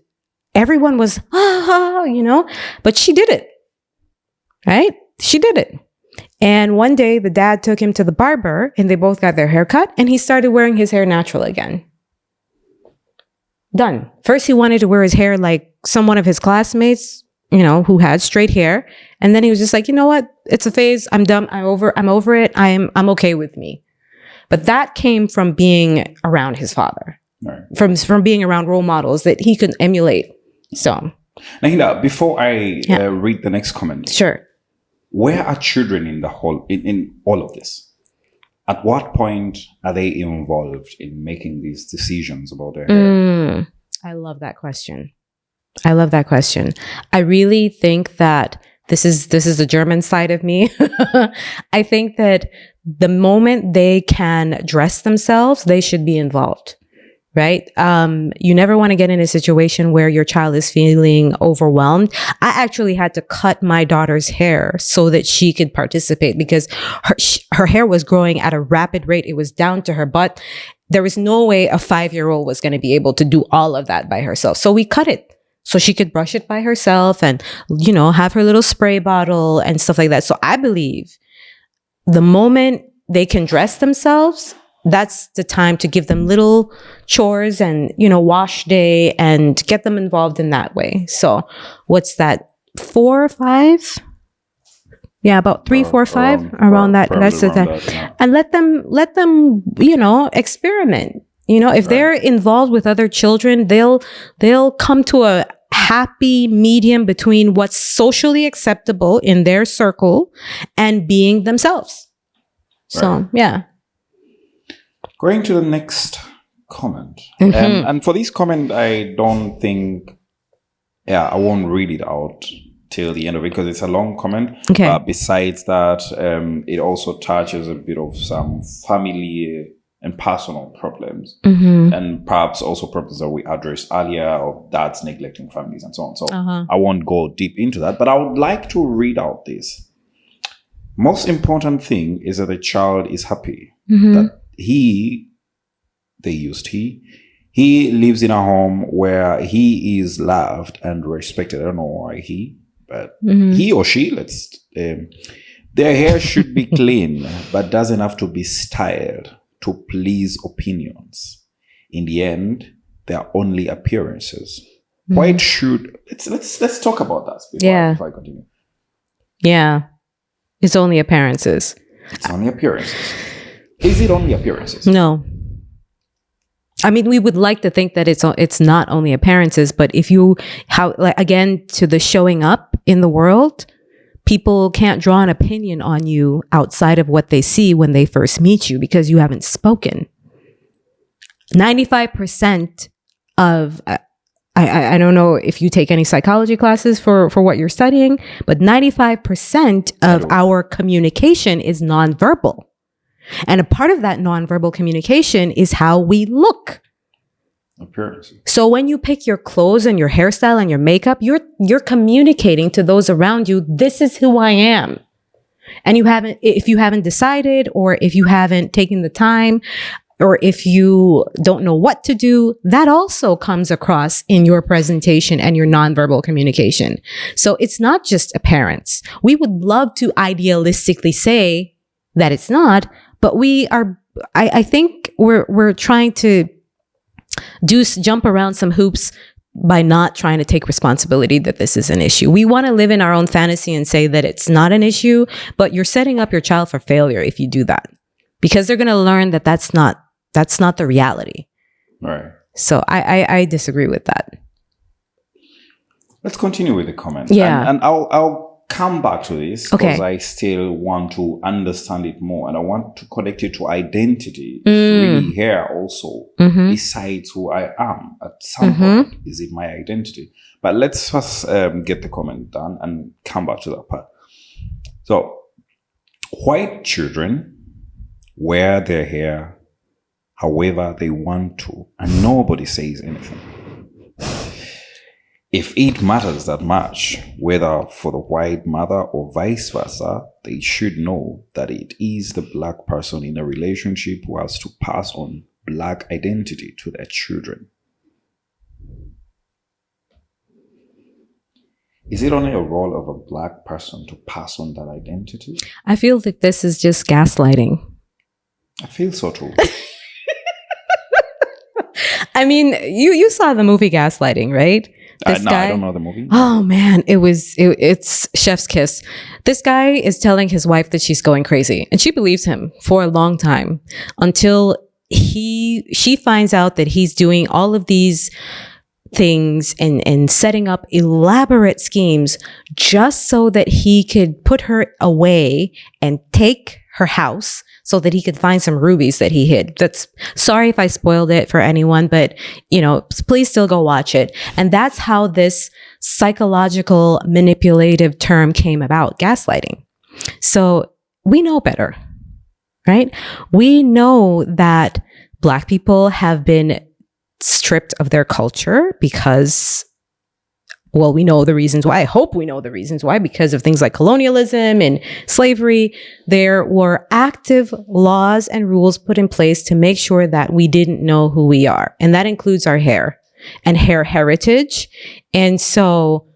everyone was, but she did it. Right? She did it. And one day the dad took him to the barber and they both got their hair cut and he started wearing his hair natural again. Done. First, he wanted to wear his hair like one of his classmates, who had straight hair. And then he was just like, you know what? It's a phase. I'm done. I'm over it. I'm okay with me. But that came from being around his father, right. From being around role models that he could emulate. So,
Nehanda, before I read the next comment,
sure.
Where are children in all of this? At what point are they involved in making these decisions about their hair?
I love that question. I really think that this is the German side of me. I think that the moment they can dress themselves, they should be involved. Right? You never want to get in a situation where your child is feeling overwhelmed. I actually had to cut my daughter's hair so that she could participate because her hair was growing at a rapid rate. It was down to her butt. There was no way a 5-year-old was going to be able to do all of that by herself. So we cut it so she could brush it by herself and, have her little spray bottle and stuff like that. So I believe the moment they can dress themselves, that's the time to give them little chores and, wash day and get them involved in that way. So what's that, 4 or 5? Yeah, about 3, 4, 5 around that. That's the time. Yeah. And let them, experiment. If they're involved with other children, they'll come to a happy medium between what's socially acceptable in their circle and being themselves. So, yeah.
Going to the next comment. And for this comment, I don't think, I won't read it out till the end of it because it's a long comment.
Okay.
Besides that, it also touches a bit of some family and personal problems, and perhaps also problems that we addressed earlier of dads neglecting families and so on. So I won't go deep into that, but I would like to read out this. Most important thing is that the child is happy, that he lives in a home where he is loved and respected. I don't know why but he or she, their hair should be clean, but doesn't have to be styled to please opinions. In the end, they are only appearances. Why should let's talk about that before I continue.
Yeah, it's only appearances.
It's only appearances. Is it only appearances?
No. I mean, we would like to think that it's not only appearances, but if again, to the showing up in the world, people can't draw an opinion on you outside of what they see when they first meet you because you haven't spoken. 95% of, I don't know if you take any psychology classes for what you're studying, but 95% of our communication is nonverbal. And a part of that nonverbal communication is how we look.
Appearance.
So when you pick your clothes and your hairstyle and your makeup, you're communicating to those around you, this is who I am. And if you haven't decided, or if you haven't taken the time, or if you don't know what to do, that also comes across in your presentation and your nonverbal communication. So it's not just appearance. We would love to idealistically say that it's not, but I think we're trying to jump around some hoops by not trying to take responsibility that this is an issue. We want to live in our own fantasy and say that it's not an issue, but you're setting up your child for failure if you do that, because they're going to learn that that's not the reality.
Right.
So I disagree with that.
Let's continue with the comments.
Yeah.
And I'll come back to this because
Okay.
I still want to understand it more, and I want to connect it to identity. Really here also, besides who I am at some point, is it my identity? But let's first get the comment done and come back to that part. So, white children wear their hair however they want to, and nobody says anything. If it matters that much, whether for the white mother or vice versa, they should know that it is the black person in a relationship who has to pass on black identity to their children. Is it only a role of a black person to pass on that identity?
I feel like this is just gaslighting.
I feel so too.
I mean, you saw the movie Gaslighting, right? This
No,
guy,
I don't know the movie.
Oh man, it's Chef's Kiss. This guy is telling his wife that she's going crazy, and she believes him for a long time until she finds out that he's doing all of these things and setting up elaborate schemes just so that he could put her away and take her house so that he could find some rubies that he hid. That's, sorry if I spoiled it for anyone, but please still go watch it. And that's how this psychological manipulative term came about, gaslighting. So we know better, right? We know that Black people have been stripped of their culture because, well, we know the reasons why. I hope we know the reasons why, because of things like colonialism and slavery. There were active laws and rules put in place to make sure that we didn't know who we are. And that includes our hair and hair heritage. And so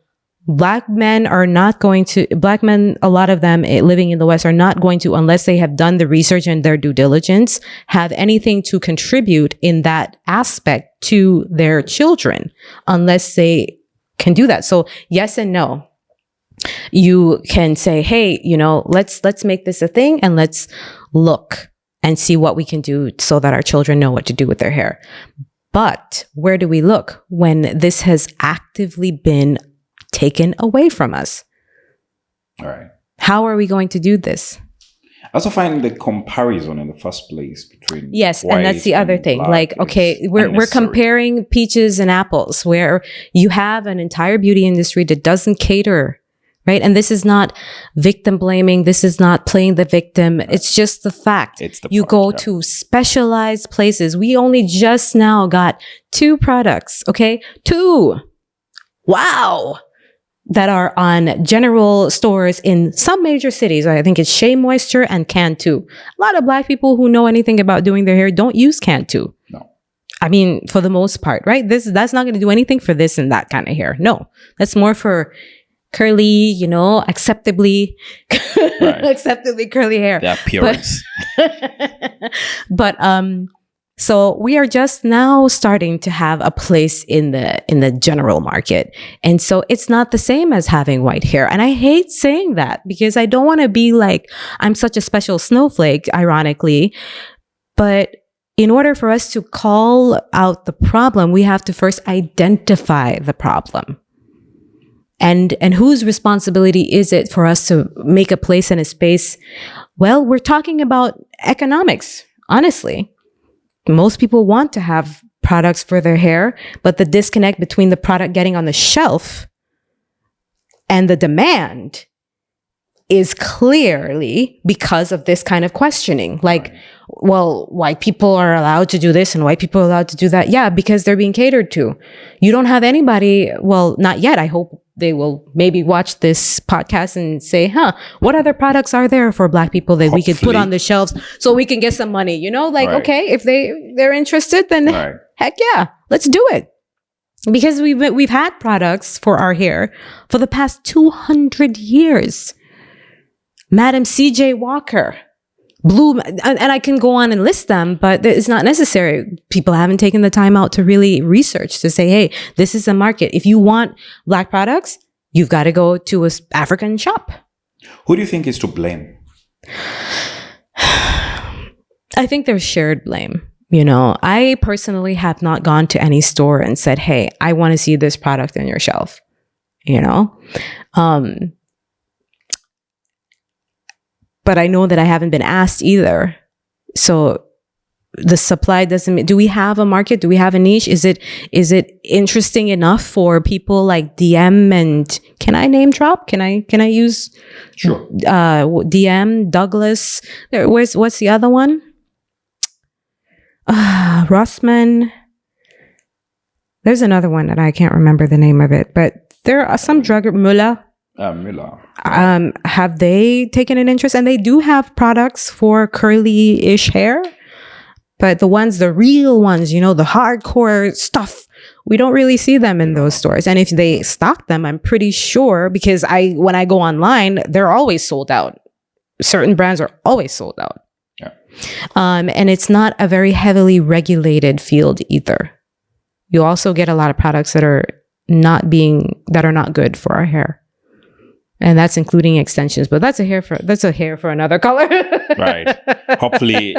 Black men, a lot of them living in the West are not going to, unless they have done the research and their due diligence, have anything to contribute in that aspect to their children unless they can do that. So yes and no. You can say, hey, let's make this a thing and let's look and see what we can do so that our children know what to do with their hair. But where do we look when this has actively been taken away from us?
All right.
How are we going to do this?
I also find the comparison in the first place between
yes, and that's the other thing. Like, okay, we're comparing peaches and apples, where you have an entire beauty industry that doesn't cater, right? And this is not victim blaming. This is not playing the victim. Right. It's just the fact. You go to specialized places. We only just now got 2 products, okay? 2. Wow. That are on general stores in some major cities. I think it's Shea Moisture and Cantu. A lot of Black people who know anything about doing their hair don't use Cantu.
No.
I mean, for the most part, right? That's not going to do anything for this and that kind of hair. No, that's more for curly, acceptably curly hair.
The appearance.
But so we are just now starting to have a place in the general market. And so it's not the same as having white hair. And I hate saying that because I don't want to be like, I'm such a special snowflake, ironically. But in order for us to call out the problem, we have to first identify the problem. And whose responsibility is it for us to make a place and a space? Well, we're talking about economics, honestly. Most people want to have products for their hair, but the disconnect between the product getting on the shelf and the demand is clearly because of this kind of questioning. Like, well, white people are allowed to do this and white people are allowed to do that. Yeah, because they're being catered to. You don't have anybody, well, not yet. I hope they will maybe watch this podcast and say, what other products are there for Black people that we could put on the shelves so we can get some money? Okay, if they're interested, then heck yeah, let's do it. Because we've had products for our hair for the past 200 years. Madam C.J. Walker, Blue, and I can go on and list them, but it's not necessary. People haven't taken the time out to really research to say, hey, this is a market. If you want Black products, you've got to go to an African shop.
Who do you think is to blame?
I think there's shared blame. I personally have not gone to any store and said, hey, I want to see this product on your shelf. But I know that I haven't been asked either. So the supply doesn't, do we have a market? Do we have a niche? Is it interesting enough for people like DM and, can I name drop? Can I use
sure.
DM, Douglas? What's the other one? Rossman. There's another one that I can't remember the name of it, but there are some drug, Müller.
Müller.
Have they taken an interest? And they do have products for curly-ish hair, but the real ones, the hardcore stuff, we don't really see them in those stores. And if they stock them, I'm pretty sure, because when I go online, they're always sold out. Certain brands are always sold out.
Yeah.
And it's not a very heavily regulated field either. You also get a lot of products that are not good for our hair. And that's including extensions, but that's a hair for another color.
Right. Hopefully,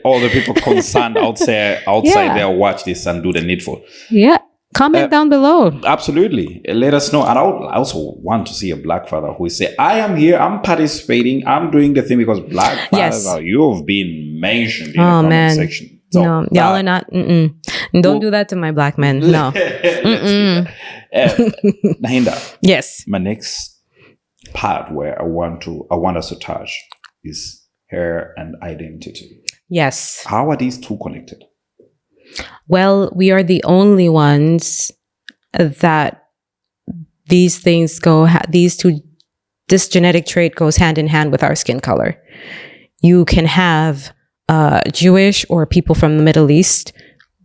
all the people concerned outside there watch this and do the needful.
Yeah. Comment down below.
Absolutely. Let us know. And I also want to see a Black father who will say, I am here, I'm participating, I'm doing the thing, because Black fathers you've been mentioned in the comment section. So
no, y'all are not. Don't do that to my Black men. No.
Nehanda.
Yes.
My next part where I want us to touch is hair and identity.
Yes.
How are these two connected?
Well, we are the only ones that these things this genetic trait goes hand in hand with our skin color. You can have Jewish or people from the Middle East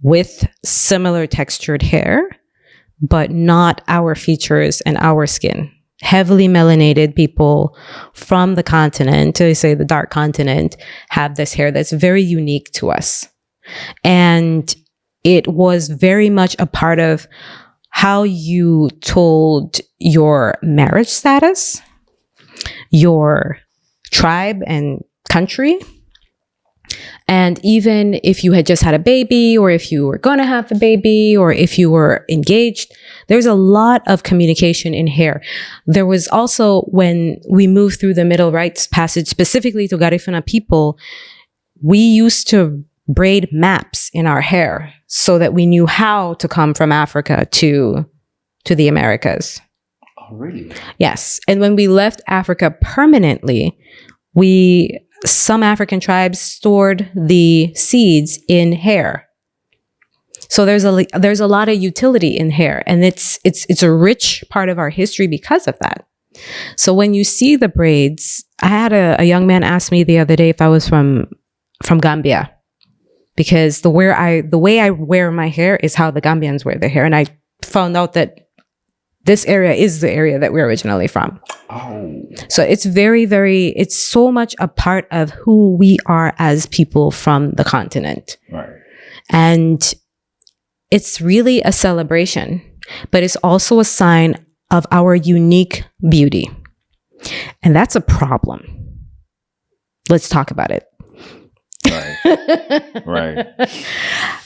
with similar textured hair, but not our features and our skin. Heavily melanated people from the continent, to say the dark continent, have this hair that's very unique to us. And it was very much a part of how you told your marriage status, your tribe and country. And even if you had just had a baby, or if you were going to have a baby, or if you were engaged, there's a lot of communication in hair. There was also, when we moved through the Middle Rites Passage, specifically to Garifuna people, we used to braid maps in our hair so that we knew how to come from Africa to the Americas.
Oh, really?
Yes. And when we left Africa permanently, some African tribes stored the seeds in hair. So there's a lot of utility in hair, and it's a rich part of our history because of that. So when you see the braids, I had a young man ask me the other day if I was from Gambia, because the way I wear my hair is how the Gambians wear their hair, and I found out that this area is the area that we're originally from.
Oh.
So it's very, very, it's so much a part of who we are as people from the continent.
Right.
And it's really a celebration, but it's also a sign of our unique beauty. And that's a problem. Let's talk about it.
Right. Right.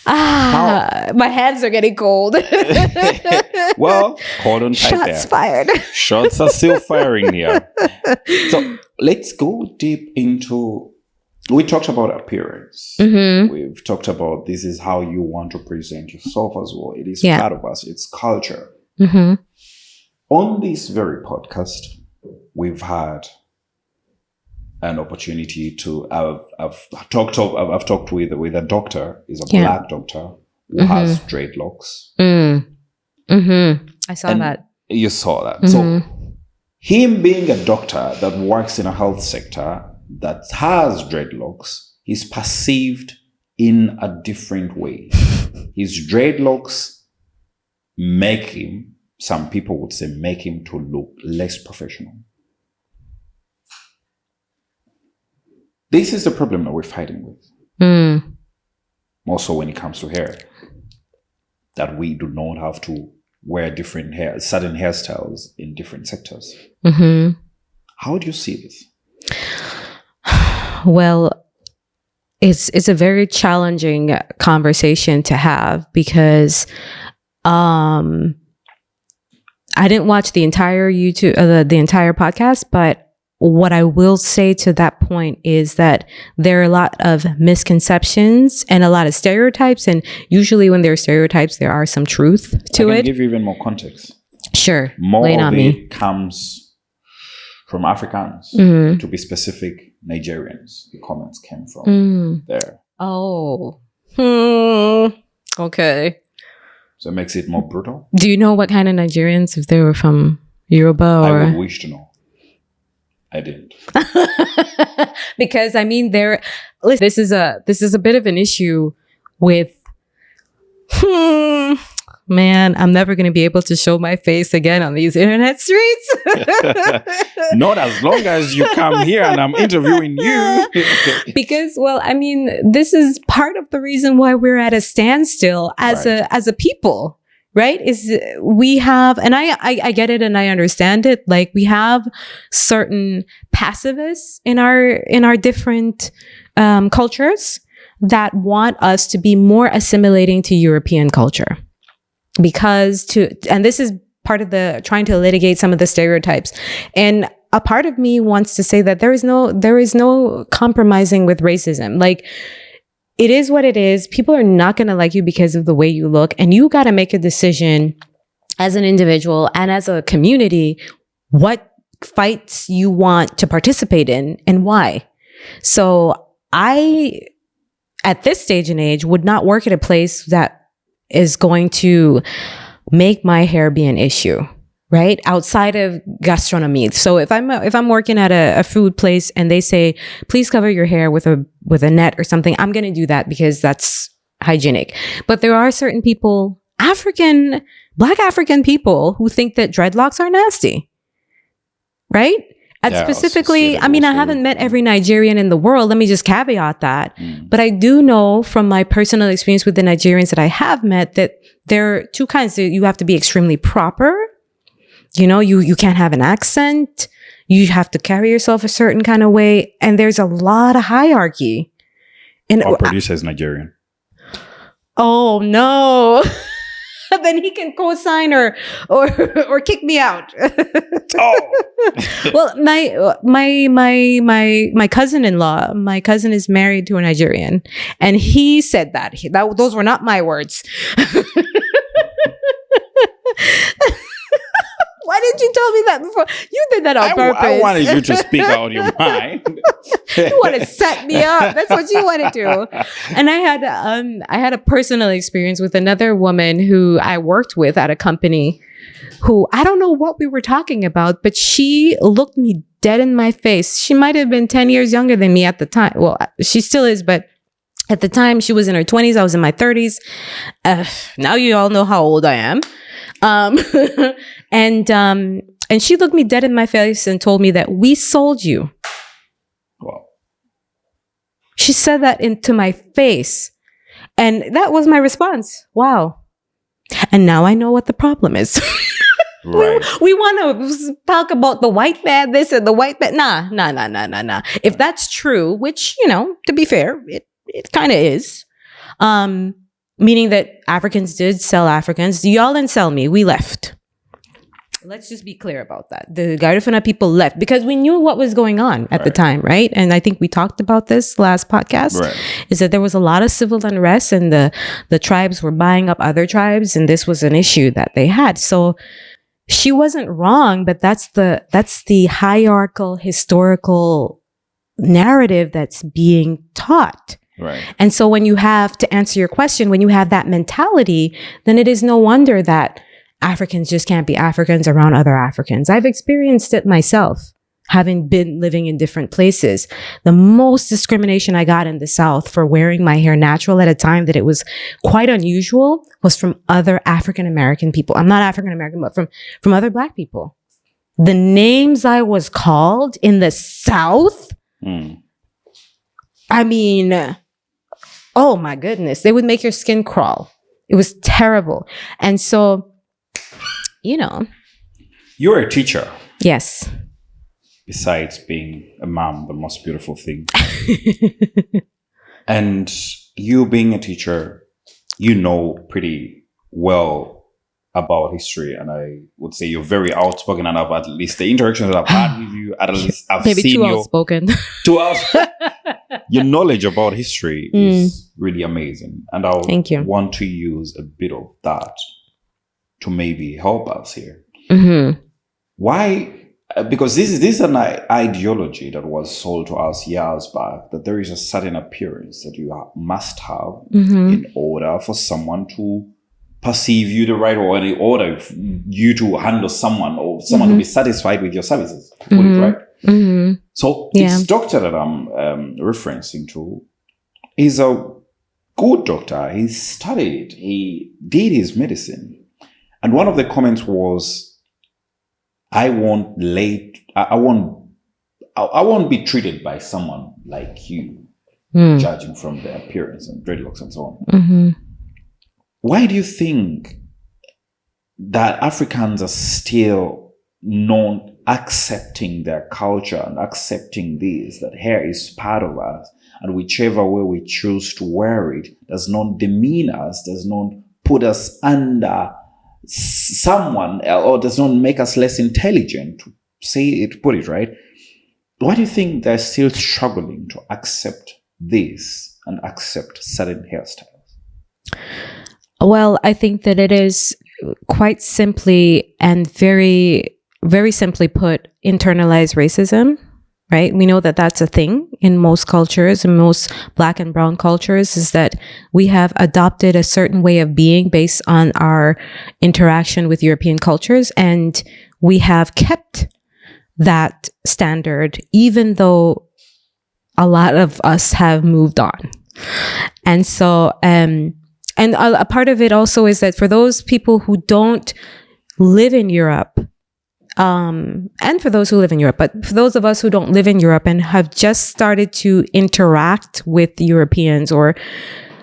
My hands are getting cold.
Well, hold on tight
Shots
there.
fired.
Shots are still firing here. So let's go deep into. We talked about appearance.
Mm-hmm.
We've talked about this is how you want to present yourself as well. It is
Yeah.
part of us. It's culture.
Mm-hmm.
On this very podcast, we've had an opportunity to. I've talked with a doctor. He's a
Yeah.
black doctor who has dreadlocks.
Mm-hmm. I saw
And
that.
You saw that.
Mhm.
So him being a doctor that works in a health sector that has dreadlocks, he's perceived in a different way. His dreadlocks make him, some people would say, make him to look less professional. This is the problem that we're fighting with. Also when it comes to hair, that we do not have to wear certain hairstyles in different sectors.
Mm-hmm.
How do you see this?
Well, it's a very challenging conversation to have, because I didn't watch the entire the entire podcast, but what I will say to that point is that there are a lot of misconceptions and a lot of stereotypes, and usually when there are stereotypes, there are some truth to
I can
it.
give you even more context.
Sure,
More
lay it
of
on
it
me.
comes from Africans.
Mhm.
To be specific, Nigerians. The comments came from there.
Oh, okay.
So it makes it more brutal.
Do you know what kind of Nigerians, if they were from Yoruba or?
I would wish to know. I didn't.
Because I mean, this is a bit of an issue with. Man, I'm never going to be able to show my face again on these internet streets.
Not as long as you come here and I'm interviewing you.
Because, well, I mean, this is part of the reason why we're at a standstill as a people, right? Is we have, and I get it and I understand it. Like, we have certain pacifists in our different cultures that want us to be more assimilating to European culture. And this is part of the trying to litigate some of the stereotypes. And a part of me wants to say that there is no compromising with racism. Like, it is what it is. People are not going to like you because of the way you look. And you got to make a decision as an individual and as a community, what fights you want to participate in and why. So at this stage and age, would not work at a place that is going to make my hair be an issue, right? Outside of gastronomy. So if I'm working at a food place and they say, please cover your hair with a net or something, I'm going to do that because that's hygienic. But there are certain people Black African people who think that dreadlocks are nasty, right? And specifically, I mean, I haven't met every Nigerian in the world. Let me just caveat that. But I do know from my personal experience with the Nigerians that I have met that there are two kinds. You have to be extremely proper. You know, you can't have an accent. You have to carry yourself a certain kind of way. And there's a lot of hierarchy. And
our producer is Nigerian.
Oh, no. Then he can co-sign or kick me out. Well, my cousin-in-law, my cousin is married to a Nigerian, and he said that those were not my words. Why didn't you tell me that before? You did that on purpose.
I wanted you to speak out your mind.
You want to set me up. That's what you want to do. And I had a personal experience with another woman who I worked with at a company who I don't know what we were talking about, but she looked me dead in my face. She might have been 10 years younger than me at the time. Well, she still is, but at the time she was in her 20s. I was in my 30s. Now you all know how old I am. And she looked me dead in my face and told me that we sold you.
Wow.
She said that into my face. And that was my response. Wow. And now I know what the problem is.
Right.
We want to talk about the white man this and the white man. Nah. If that's true, which, you know, to be fair, it kind of is. Meaning that Africans did sell Africans. Y'all didn't sell me. We left. Let's just be clear about that. The Garifuna people left because we knew what was going on at the time, right? And I think we talked about this last podcast, is that there was a lot of civil unrest and the tribes were buying up other tribes, and this was an issue that they had. So she wasn't wrong, but that's the hierarchical, historical narrative that's being taught.
Right.
And so when you have, to answer your question, when you have that mentality, then it is no wonder that Africans just can't be Africans around other Africans. I've experienced it myself, having been living in different places. The most discrimination I got in the South for wearing my hair natural at a time that it was quite unusual was from other African American people. I'm not African American, but from other Black people. The names I was called in the South, I mean, oh my goodness, they would make your skin crawl. It was terrible. And so, you know.
You're a teacher.
Yes.
Besides being a mom, the most beautiful thing. And you being a teacher, you know pretty well about history. And I would say you're very outspoken, and at least the interactions that I've had with you, at least I've
maybe
seen
too outspoken.
Your knowledge about history is really amazing. And I
Thank you.
want to use a bit of that to maybe help us here. Why? Because this is an ideology that was sold to us years back, that there is a certain appearance that you must have in order for someone to perceive you the right way, in order for you to handle someone or someone to be satisfied with your services. Put it right. So this doctor that I'm referencing to is a good doctor. He studied, he did his medicine. And one of the comments was, I won't be treated by someone like you, judging from the appearance and dreadlocks and so on. Why do you think that Africans are still not accepting their culture and accepting this, that hair is part of us, and whichever way we choose to wear it does not demean us, does not put us under someone else, or does not make us less intelligent, to say it, put it right? Why do you think they're still struggling to accept this and accept certain hairstyles?
Well, I think that it is quite simply and very, very simply put, internalized racism, right? We know that that's a thing in most cultures, in most Black and brown cultures, is that we have adopted a certain way of being based on our interaction with European cultures. And we have kept that standard, even though a lot of us have moved on. And so, and And a part of it also is that for those people who don't live in Europe, and for those who live in Europe, but for those of us who don't live in Europe and have just started to interact with Europeans, or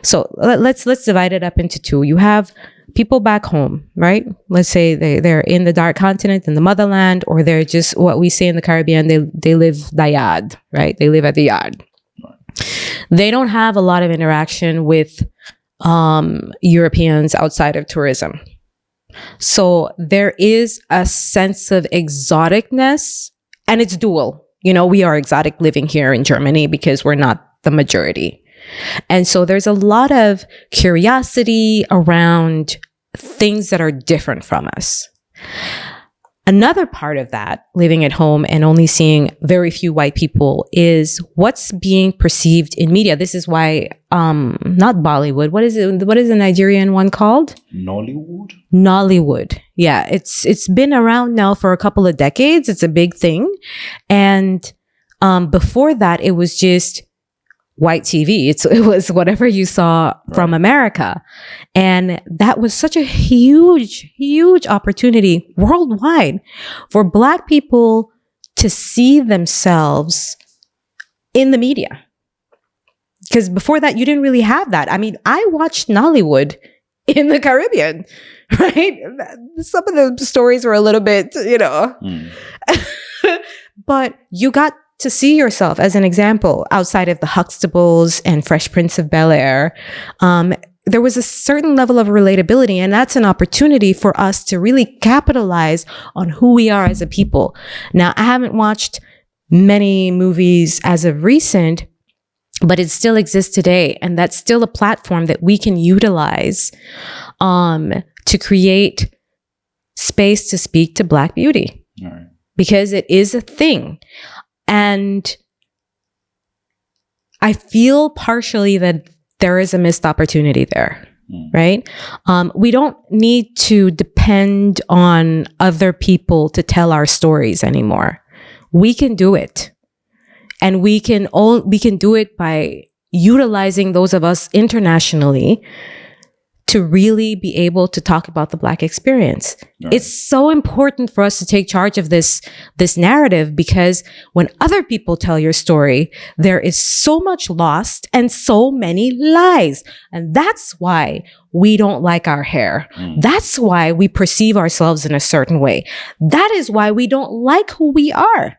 so let's divide it up into two. You have people back home, right? Let's say they're in the dark continent, in the motherland, or they're just what we say in the Caribbean, they live dayad, right? They live at the yard. They don't have a lot of interaction with Europeans outside of tourism. So there is a sense of exoticness, and it's dual. You know, we are exotic living here in Germany because we're not the majority. And so there's a lot of curiosity around things that are different from us. Another part of that, living at home and only seeing very few white people, is what's being perceived in media. This is why, not Bollywood. What is it? What is the Nigerian one called?
Nollywood.
Nollywood. Yeah, it's been around now for a couple of decades. It's a big thing, and before that, it was just white TV. It was whatever you saw from America. And that was such a huge, huge opportunity worldwide for Black people to see themselves in the media. Because before that, you didn't really have that. I mean, I watched Nollywood in the Caribbean, right? Some of the stories were a little bit, but you got to see yourself as an example outside of the Huxtables and Fresh Prince of Bel-Air. There was a certain level of relatability, and that's an opportunity for us to really capitalize on who we are as a people. Now, I haven't watched many movies as of recent, but it still exists today. And that's still a platform that we can utilize to create space to speak to Black beauty.
All right.
Because it is a thing. And I feel partially that there is a missed opportunity there, right? We don't need to depend on other people to tell our stories anymore. We can do it. And we can do it by utilizing those of us internationally to really be able to talk about the Black experience. Right. It's so important for us to take charge of this narrative, because when other people tell your story, there is so much lost and so many lies. And that's why we don't like our hair. That's why we perceive ourselves in a certain way. That is why we don't like who we are.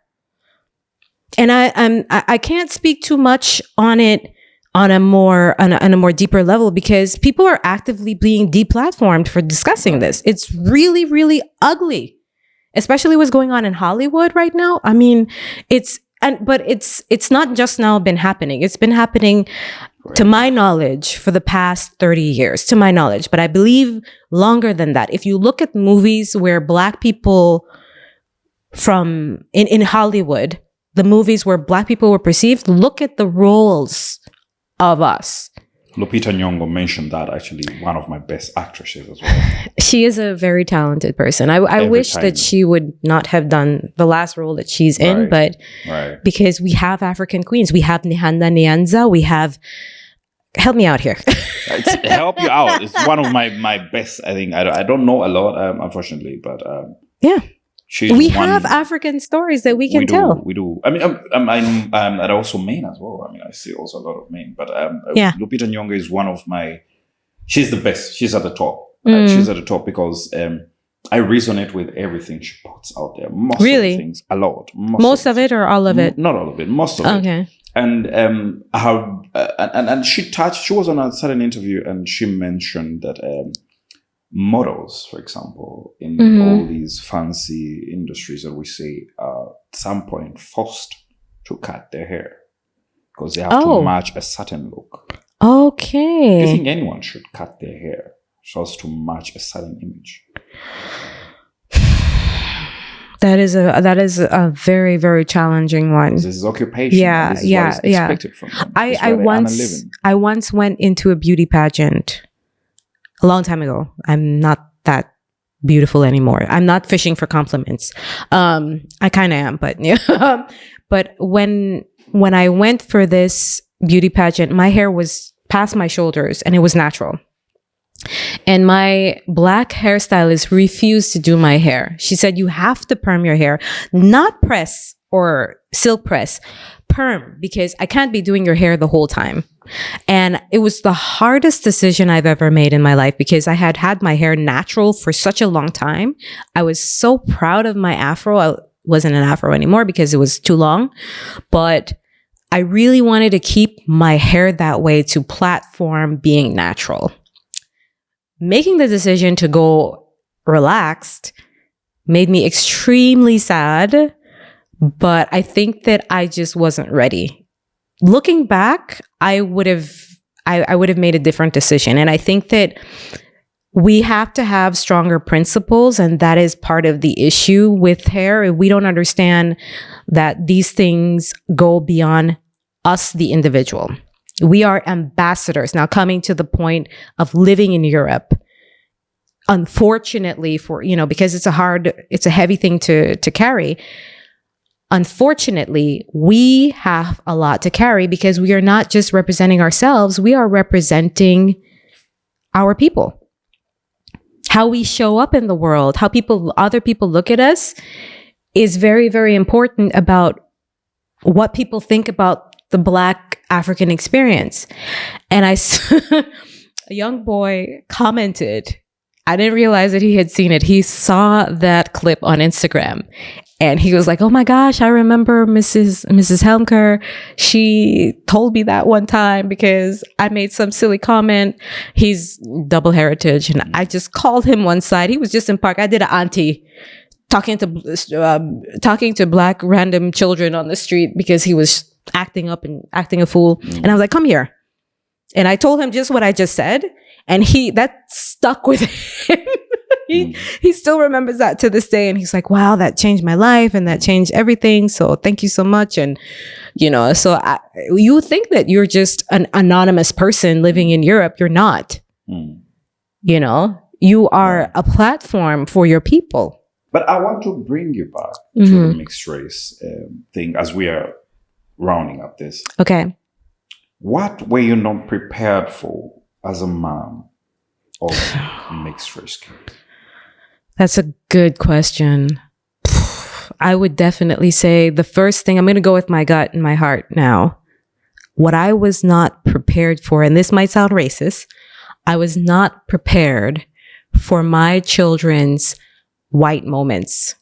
And I can't speak too much on it on a more deeper level, because people are actively being deplatformed for discussing this. It's really, really ugly, especially what's going on in Hollywood right now. I mean, it's not just now been happening. It's been happening, to my knowledge, for the past 30 years, to my knowledge, but I believe longer than that. If you look at movies where Black people in Hollywood, the movies where Black people were perceived, look at the roles of us.
Lupita Nyong'o mentioned that, actually, one of my best actresses as well.
She is a very talented person. I wish that she would not have done the last role that she's in, but because we have African queens, we have Nehanda, we have, help me out here.
Help you out. It's one of my best, I think. I don't know a lot, unfortunately, but
yeah. We have African stories that we can tell.
We do. I mean, and also men as well. I mean, I see also a lot of men. But Lupita Nyong'o is one of my. She's the best. She's at the top. She's at the top because I resonate with everything she puts out there. Most of the things, a lot.
Most of it or all of it?
Not all of it. Most of it.
Okay.
And how and she was on a certain interview, and she mentioned that. Models, for example, in all these fancy industries that we see, at some point forced to cut their hair because they have to match a certain look.
Okay.
Do you think anyone should cut their hair so as to match a certain image?
That is a very, very challenging one.
This is occupation.
Yeah,
this is what is expected from them.
I once went into a beauty pageant a long time ago. I'm not that beautiful anymore. I'm not fishing for compliments. I kind of am, but yeah. But when I went for this beauty pageant, my hair was past my shoulders and it was natural. And my black hairstylist refused to do my hair. She said, you have to perm your hair, not press or silk press, perm, because I can't be doing your hair the whole time. And it was the hardest decision I've ever made in my life because I had had my hair natural for such a long time. I was so proud of my afro. I wasn't an afro anymore because it was too long, but I really wanted to keep my hair that way to platform being natural. Making the decision to go relaxed made me extremely sad, but I think that I just wasn't ready. Looking back, I would have made a different decision. And I think that we have to have stronger principles, and that is part of the issue with hair. We don't understand that these things go beyond us, the individual. We are ambassadors. Now, coming to the point of living in Europe, unfortunately, because it's a heavy thing to carry. Unfortunately, we have a lot to carry because we are not just representing ourselves, we are representing our people. How we show up in the world, how other people look at us is very, very important about what people think about the Black African experience. And a young boy commented, I didn't realize that he had seen it. He saw that clip on Instagram and he was like, oh my gosh, I remember Mrs. Helmker. She told me that one time because I made some silly comment. He's double heritage. And I just called him one side. He was just in park. I did an auntie talking to Black random children on the street because he was acting up and acting a fool. And I was like, come here. And I told him just what I just said. And that stuck with him. He still remembers that to this day. And he's like, wow, that changed my life and that changed everything. So thank you so much. And, you think that you're just an anonymous person living in Europe. You're not. You are a platform for your people.
But I want to bring you back to the mixed race thing as we are rounding up this.
Okay.
What were you not prepared for as a mom of mixed race kids?
That's a good question. I would definitely say the first thing, I'm going to go with my gut and my heart now. What I was not prepared for, and this might sound racist, I was not prepared for my children's white moments.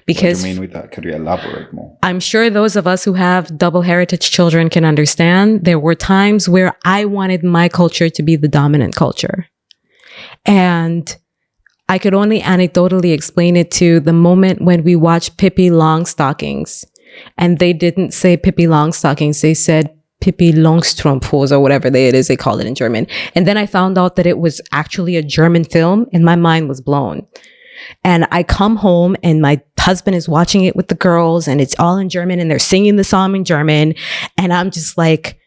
Because
what do you mean with that? Could you elaborate more?
I'm sure those of us who have double heritage children can understand. There were times where I wanted my culture to be the dominant culture. And I could only anecdotally explain it to the moment when we watched Pippi Longstockings. And they didn't say Pippi Longstockings. They said Pippi Longstrumpfhose or whatever it is they call it in German. And then I found out that it was actually a German film and my mind was blown. And I come home and my husband is watching it with the girls and it's all in German and they're singing the song in German. And I'm just like,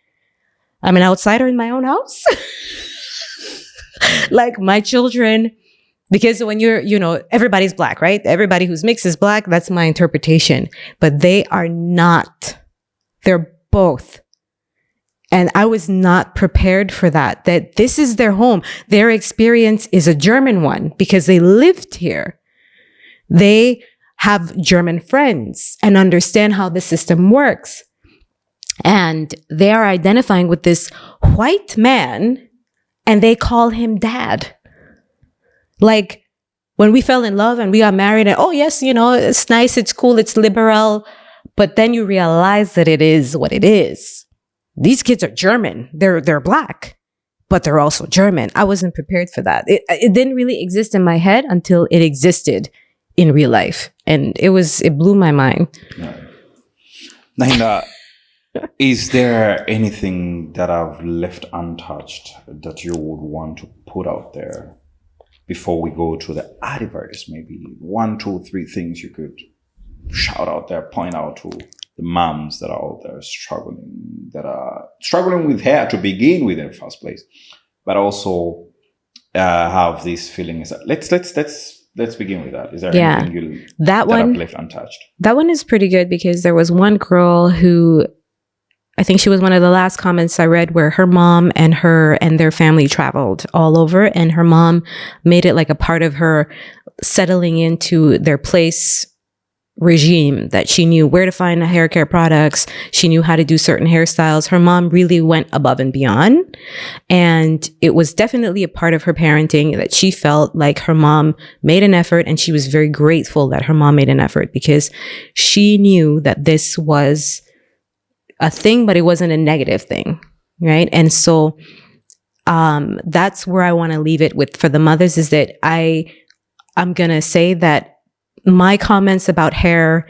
I'm an outsider in my own house. Like my children, because when everybody's Black, right? Everybody who's mixed is Black. That's my interpretation. But they are not. They're both. And I was not prepared for that this is their home. Their experience is a German one because they lived here. They have German friends and understand how the system works. And they are identifying with this white man and they call him dad. Like when we fell in love and we got married and, oh yes, it's nice, it's cool, it's liberal. But then you realize that it is what it is. These kids are German. They're Black, but they're also German. I wasn't prepared for that. It didn't really exist in my head until it existed in real life. And it blew my mind.
Nehanda, is there anything that I've left untouched that you would want to put out there before we go to the advice? Maybe 1, 2, 3 things you could shout out there, point out to the moms that are out there struggling with hair to begin with in the first place, but also have these feelings. Let's begin with that. Is there anything that I've left untouched?
That one is pretty good because there was one girl who I think she was one of the last comments I read, where her mom and their family traveled all over, and her mom made it like a part of her settling into their place regime, that she knew where to find the hair care products. She knew how to do certain hairstyles. Her mom really went above and beyond. And it was definitely a part of her parenting that she felt like her mom made an effort, and she was very grateful that her mom made an effort, because she knew that this was a thing, but it wasn't a negative thing. Right. And so that's where I want to leave it with for the mothers, is that I'm going to say that my comments about hair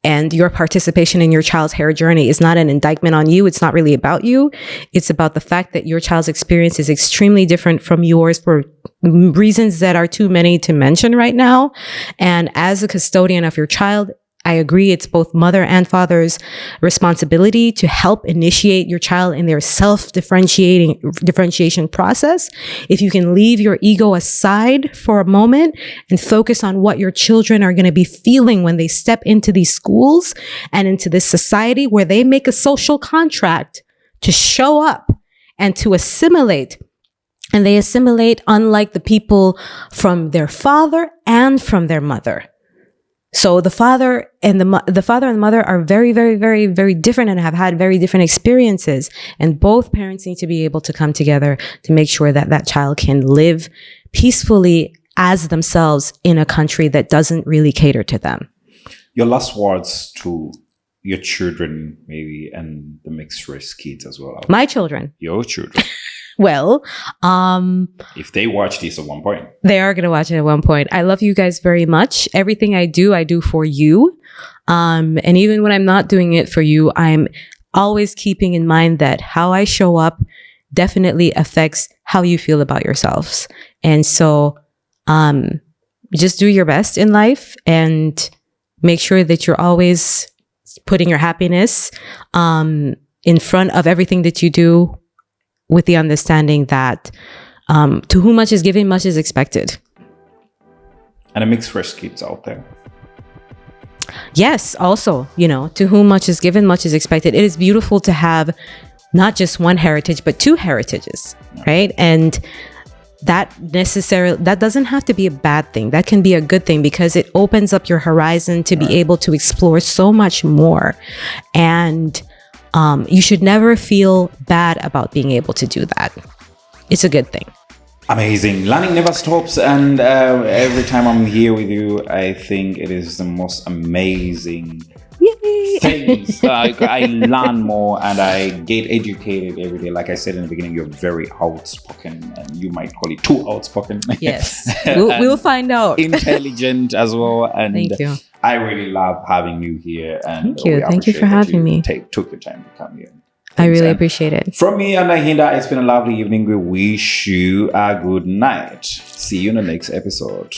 and your participation in your child's hair journey is not an indictment on you. It's not really about you. It's about the fact that your child's experience is extremely different from yours for reasons that are too many to mention right now. And as a custodian of your child, I agree, it's both mother and father's responsibility to help initiate your child in their differentiation process. If you can leave your ego aside for a moment and focus on what your children are going to be feeling when they step into these schools and into this society where they make a social contract to show up and to assimilate. And they assimilate unlike the people from their father and from their mother. So the father and the mother are very, very, very, very different and have had very different experiences. And both parents need to be able to come together to make sure that that child can live peacefully as themselves in a country that doesn't really cater to them.
Your last words to your children, maybe, and the mixed race kids as well.
My children.
Your children.
Well,
if they watch this at one point,
they are going to watch it at one point. I love you guys very much. Everything I do for you. And even when I'm not doing it for you, I'm always keeping in mind that how I show up definitely affects how you feel about yourselves. And so, just do your best in life and make sure that you're always putting your happiness, in front of everything that you do, with the understanding that to whom much is given, much is expected.
And a mixed race kids out there.
Yes, also, to whom much is given, much is expected. It is beautiful to have not just one heritage, but two heritages, right? And that doesn't have to be a bad thing. That can be a good thing, because it opens up your horizon to be able to explore so much more. And you should never feel bad about being able to do that. It's a good thing.
Amazing. Learning never stops. And every time I'm here with you, I think it is the most amazing things. I learn more and I get educated every day. Like I said in the beginning, you're very outspoken, and you might call it too outspoken.
Yes. We'll find out.
Intelligent as well. And
thank you.
I really love having you here. And
thank you. Thank you for having me.
Took the time to come here.
I really appreciate it.
From me and Nehanda, it's been a lovely evening. We wish you a good night. See you in the next episode.